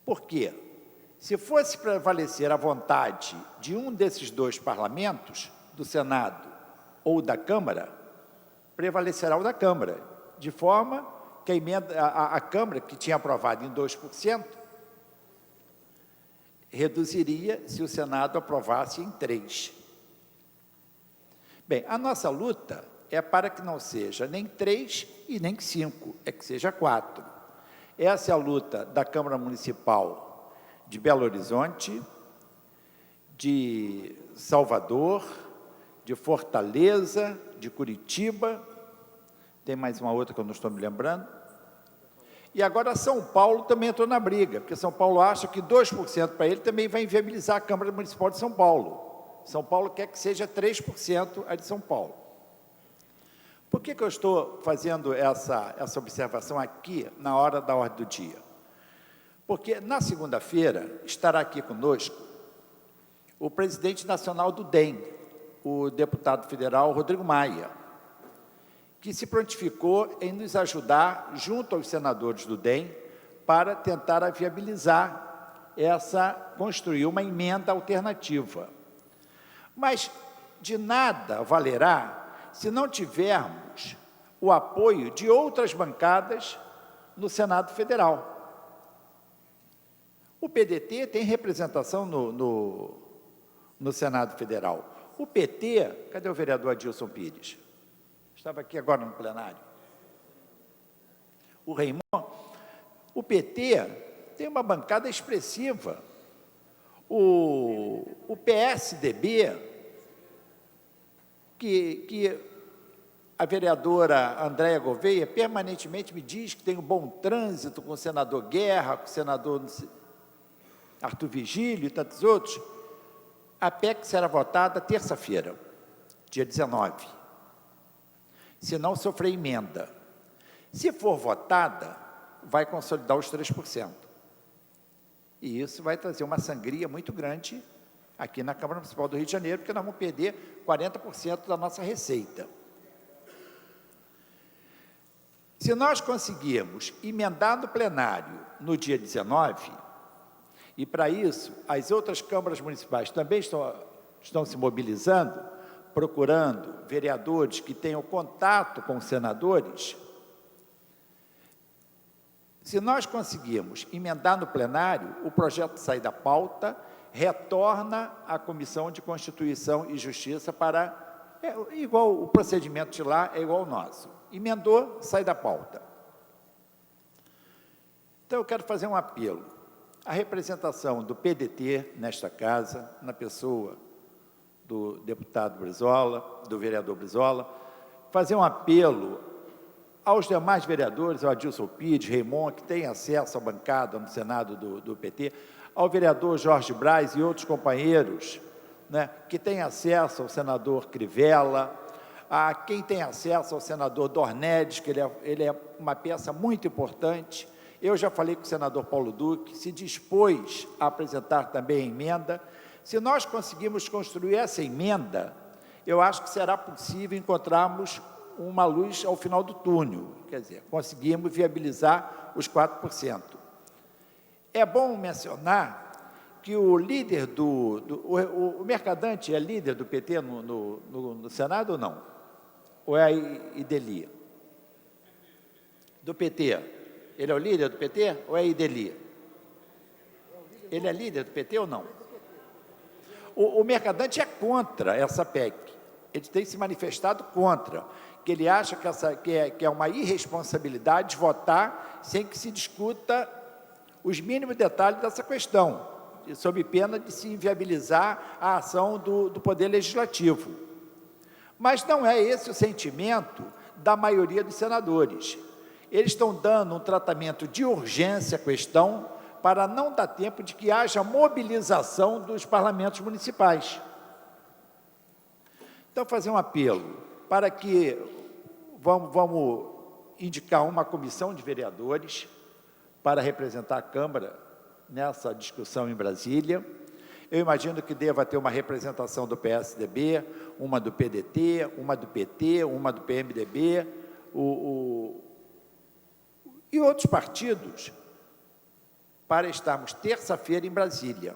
Por quê? Se fosse prevalecer a vontade de um desses dois parlamentos, do Senado ou da Câmara, prevalecerá o da Câmara, de forma que a Câmara, que tinha aprovado em 2%, reduziria se o Senado aprovasse em 3%. Bem, a nossa luta é para que não seja nem 3 e nem 5, é que seja 4. Essa é a luta da Câmara Municipal de Belo Horizonte, de Salvador, de Fortaleza, de Curitiba, tem mais uma outra que eu não estou me lembrando, e agora São Paulo também entrou na briga, porque São Paulo acha que 2% para ele também vai inviabilizar a Câmara Municipal de São Paulo. São Paulo quer que seja 3% a de São Paulo. Por que eu estou fazendo essa observação aqui na hora da ordem do dia? Porque na segunda-feira estará aqui conosco o presidente nacional do DEM, o deputado federal Rodrigo Maia, que se prontificou em nos ajudar, junto aos senadores do DEM, para tentar viabilizar construir uma emenda alternativa. Mas de nada valerá se não tivermos o apoio de outras bancadas no Senado Federal. O PDT tem representação no Senado Federal. O PT, cadê o vereador Adilson Pires? Estava aqui agora no plenário. O Raimon, o PT tem uma bancada expressiva. O PSDB, que a vereadora Andréia Gouveia permanentemente me diz que tem um bom trânsito com o senador Guerra, com o senador Arthur Vigílio e tantos outros. A PEC será votada terça-feira, dia 19. Se não sofrer emenda. Se for votada, vai consolidar os 3%. E isso vai trazer uma sangria muito grande aqui na Câmara Municipal do Rio de Janeiro, porque nós vamos perder 40% da nossa receita. Se nós conseguirmos emendar no plenário no dia 19, e para isso as outras câmaras municipais também estão se mobilizando, procurando vereadores que tenham contato com os senadores, se nós conseguirmos emendar no plenário, o projeto sai da pauta, retorna à Comissão de Constituição e Justiça para... igual o procedimento de lá é igual ao nosso. Emendou, sai da pauta. Então, eu quero fazer um apelo à representação do PDT nesta casa, na pessoa do deputado Brizola, do vereador Brizola, fazer um apelo aos demais vereadores, ao Adilson Pires, Raimon, que têm acesso à bancada no Senado do PT, ao vereador Jorge Braz e outros companheiros, né, que têm acesso ao senador Crivella, a quem tem acesso ao senador Dornelles, que ele é uma peça muito importante. Eu já falei com o senador Paulo Duque, se dispôs a apresentar também a emenda. Se nós conseguirmos construir essa emenda, eu acho que será possível encontrarmos uma luz ao final do túnel, quer dizer, conseguimos viabilizar os 4%. É bom mencionar que o líder o Mercadante é líder do PT no Senado ou não? Ou é a Ideli? Do PT. Ele é o líder do PT ou é a Ideli? Ele é líder do PT ou não? O Mercadante é contra essa PEC. Ele tem se manifestado contra, que ele acha que é uma irresponsabilidade votar sem que se discuta os mínimos detalhes dessa questão, sob pena de se inviabilizar a ação do Poder Legislativo. Mas não é esse o sentimento da maioria dos senadores. Eles estão dando um tratamento de urgência à questão para não dar tempo de que haja mobilização dos parlamentos municipais. Então, fazer um apelo para que vamos indicar uma comissão de vereadores para representar a Câmara nessa discussão em Brasília. Eu imagino que deva ter uma representação do PSDB, uma do PDT, uma do PT, uma do PMDB, e outros partidos, para estarmos terça-feira em Brasília.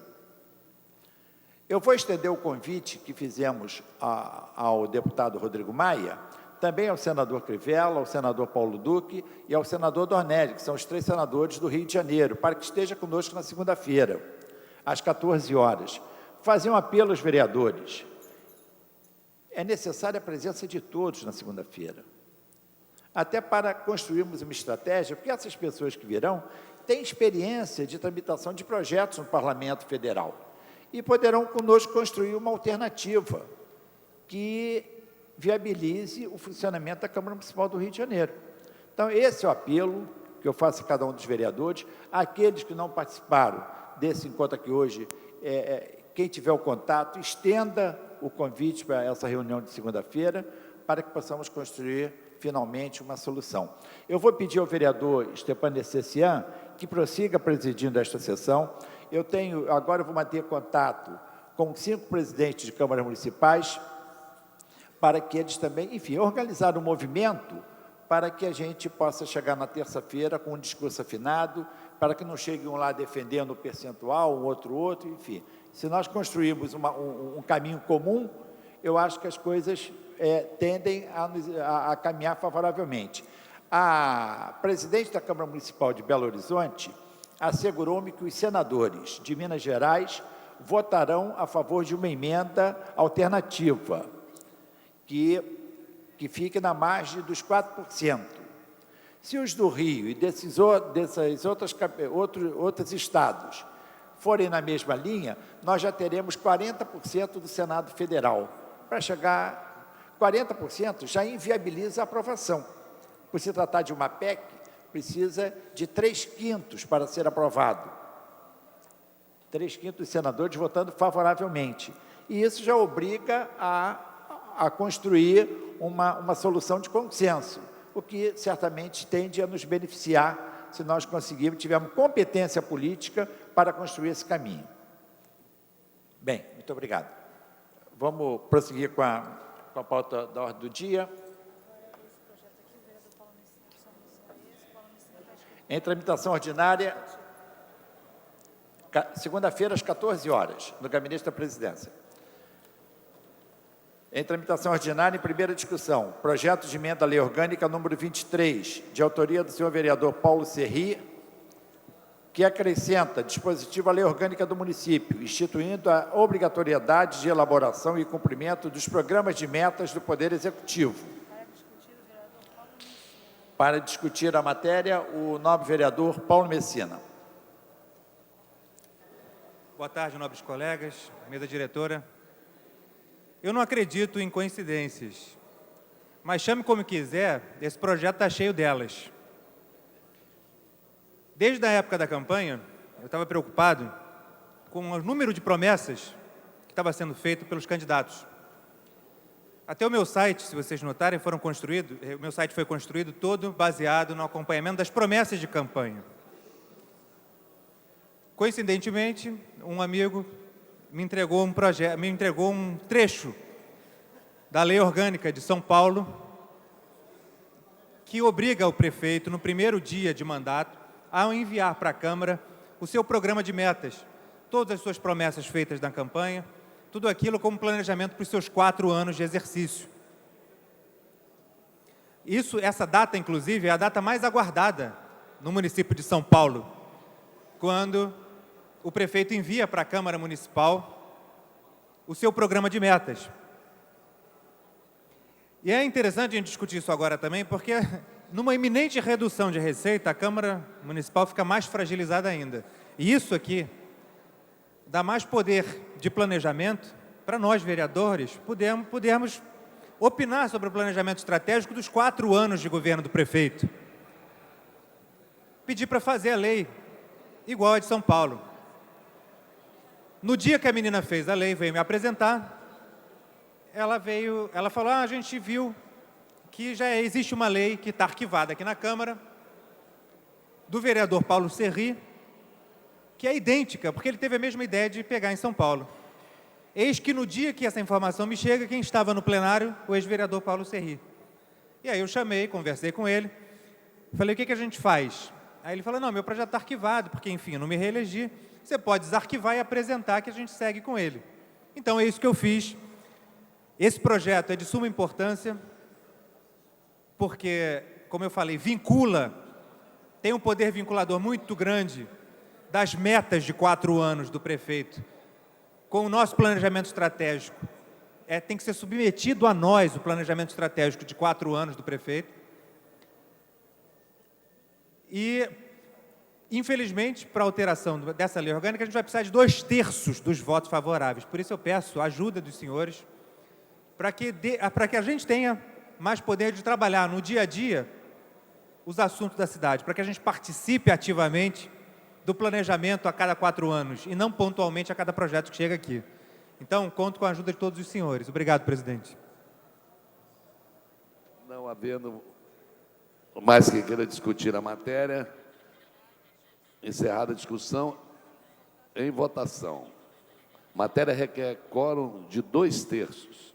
Eu vou estender o convite que fizemos ao deputado Rodrigo Maia, também ao senador Crivella, ao senador Paulo Duque e ao senador Dornelles, que são os 3 senadores do Rio de Janeiro, para que esteja conosco na segunda-feira, às 14 horas. Fazer um apelo aos vereadores. É necessária a presença de todos na segunda-feira, até para construirmos uma estratégia, porque essas pessoas que virão têm experiência de tramitação de projetos no Parlamento Federal e poderão conosco construir uma alternativa que viabilize o funcionamento da Câmara Municipal do Rio de Janeiro. Então, esse é o apelo que eu faço a cada um dos vereadores. Aqueles que não participaram desse encontro aqui hoje, quem tiver o contato, estenda o convite para essa reunião de segunda-feira, para que possamos construir, finalmente, uma solução. Eu vou pedir ao vereador Stepan Necessian que prossiga presidindo esta sessão. Agora eu vou manter contato com 5 presidentes de câmaras municipais, para que eles também, enfim, organizar um movimento para que a gente possa chegar na terça-feira com um discurso afinado, para que não cheguem um lá defendendo o percentual, um outro, enfim. Se nós construirmos um caminho comum, eu acho que as coisas tendem a caminhar favoravelmente. A presidente da Câmara Municipal de Belo Horizonte assegurou-me que os senadores de Minas Gerais votarão a favor de uma emenda alternativa, que fique na margem dos 4%. Se os do Rio e desses outros estados forem na mesma linha, nós já teremos 40% do Senado Federal. Para chegar a 40%, já inviabiliza a aprovação. Por se tratar de uma PEC, precisa de 3/5 para ser aprovado. 3/5 dos senadores votando favoravelmente. E isso já obriga a construir uma solução de consenso, o que certamente tende a nos beneficiar se nós tivermos competência política para construir esse caminho. Bem, muito obrigado. Vamos prosseguir com a pauta da ordem do dia. Em tramitação ordinária, segunda-feira, às 14 horas, no Gabinete da Presidência. Em tramitação ordinária, em primeira discussão, projeto de emenda à Lei Orgânica número 23, de autoria do senhor vereador Paulo Serri, que acrescenta dispositivo à Lei Orgânica do município, instituindo a obrigatoriedade de elaboração e cumprimento dos programas de metas do Poder Executivo. Para discutir a matéria, o nobre vereador Paulo Messina. Boa tarde, nobres colegas, mesa diretora. Eu não acredito em coincidências, mas chame como quiser, esse projeto está cheio delas. Desde a época da campanha, eu estava preocupado com o número de promessas que estava sendo feito pelos candidatos. Até o meu site, se vocês notarem, o meu site foi construído todo baseado no acompanhamento das promessas de campanha. Coincidentemente, um amigo me entregou um trecho da Lei Orgânica de São Paulo que obriga o prefeito, no primeiro dia de mandato, a enviar para a Câmara o seu programa de metas, todas as suas promessas feitas na campanha, tudo aquilo como planejamento para os seus 4 anos de exercício. Essa data, inclusive, é a data mais aguardada no município de São Paulo, quando o prefeito envia para a Câmara Municipal o seu programa de metas. E é interessante a gente discutir isso agora também, porque numa iminente redução de receita, a Câmara Municipal fica mais fragilizada ainda. E isso aqui dá mais poder de planejamento para nós, vereadores, pudermos opinar sobre o planejamento estratégico dos 4 anos de governo do prefeito. Pedir para fazer a lei igual a de São Paulo. No dia que a menina fez a lei, veio me apresentar, ela falou, a gente viu que já existe uma lei que está arquivada aqui na Câmara, do vereador Paulo Serri, que é idêntica, porque ele teve a mesma ideia de pegar em São Paulo. Eis que no dia que essa informação me chega, quem estava no plenário, o ex-vereador Paulo Serri. E aí eu chamei, conversei com ele, falei, o que a gente faz? Aí ele falou, não, meu projeto está arquivado, porque, enfim, eu não me reelegi. Você pode desarquivar e apresentar que a gente segue com ele. Então, é isso que eu fiz. Esse projeto é de suma importância, porque, como eu falei, tem um poder vinculador muito grande das metas de 4 anos do prefeito. Com o nosso planejamento estratégico, tem que ser submetido a nós o planejamento estratégico de 4 anos do prefeito. E, infelizmente, para a alteração dessa lei orgânica, a gente vai precisar de 2/3 dos votos favoráveis. Por isso eu peço a ajuda dos senhores para que a gente tenha mais poder de trabalhar no dia a dia os assuntos da cidade, para que a gente participe ativamente do planejamento a cada 4 anos e não pontualmente a cada projeto que chega aqui. Então, conto com a ajuda de todos os senhores. Obrigado, presidente. Não havendo mais que queira discutir a matéria, encerrada a discussão, em votação. Matéria requer quórum de 2/3.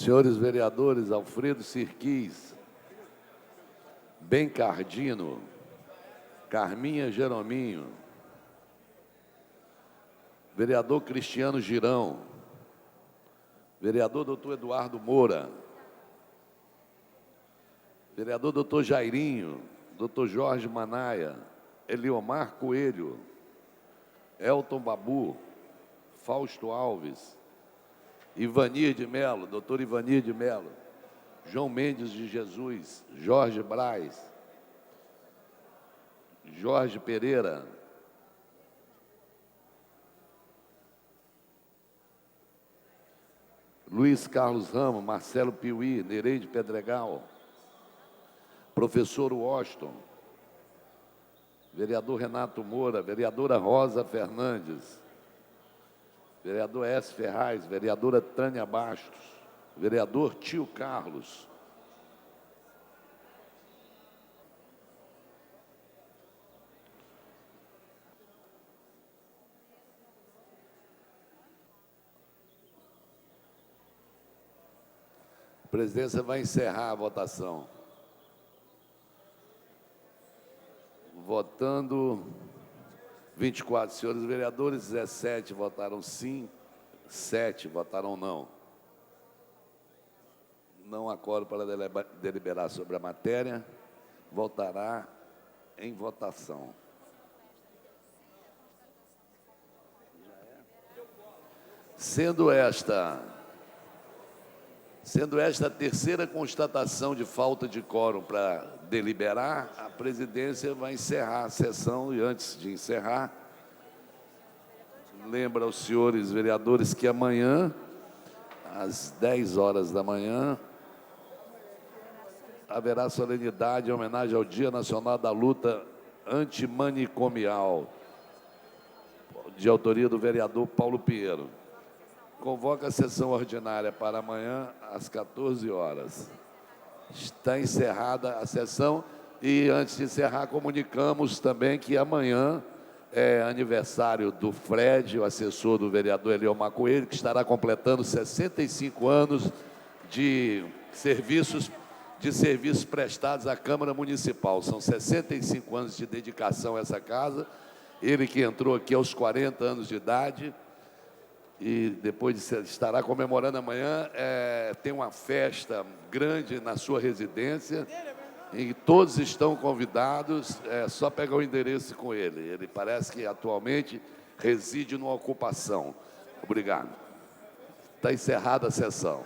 Senhores vereadores Alfredo Sirquis, Bencardino, Carminha Jerominho, vereador Cristiano Girão, vereador doutor Eduardo Moura, vereador doutor Jairinho, doutor Jorge Manaia, Eliomar Coelho, Elton Babu, Fausto Alves, Ivanir de Melo, doutor Ivanir de Melo, João Mendes de Jesus, Jorge Braz, Jorge Pereira, Luiz Carlos Ramos, Marcelo Piuí, Nereide Pedregal, professor Washington, vereador Renato Moura, vereadora Rosa Fernandes, vereador S. Ferraz, vereadora Tânia Bastos, vereador Tio Carlos, a presidência vai encerrar a votação. Votando 24 senhores vereadores, 17 votaram sim, 7 votaram não. Não há quórum para deliberar sobre a matéria, voltará em votação. Sendo esta a terceira constatação de falta de quórum para deliberar, a presidência vai encerrar a sessão. E antes de encerrar, lembra aos senhores vereadores que amanhã, às 10 horas da manhã, haverá solenidade em homenagem ao Dia Nacional da Luta Antimanicomial, de autoria do vereador Paulo Pinheiro. Convoca a sessão ordinária para amanhã, às 14 horas. Está encerrada a sessão e, antes de encerrar, comunicamos também que amanhã é aniversário do Fred, o assessor do vereador Eliomar Coelho, que estará completando 65 anos de serviços prestados à Câmara Municipal. São 65 anos de dedicação a essa casa. Ele que entrou aqui aos 40 anos de idade, e depois estará comemorando amanhã, tem uma festa grande na sua residência, e todos estão convidados, é só pegar o endereço com ele. Ele parece que atualmente reside numa ocupação. Obrigado. Está encerrada a sessão.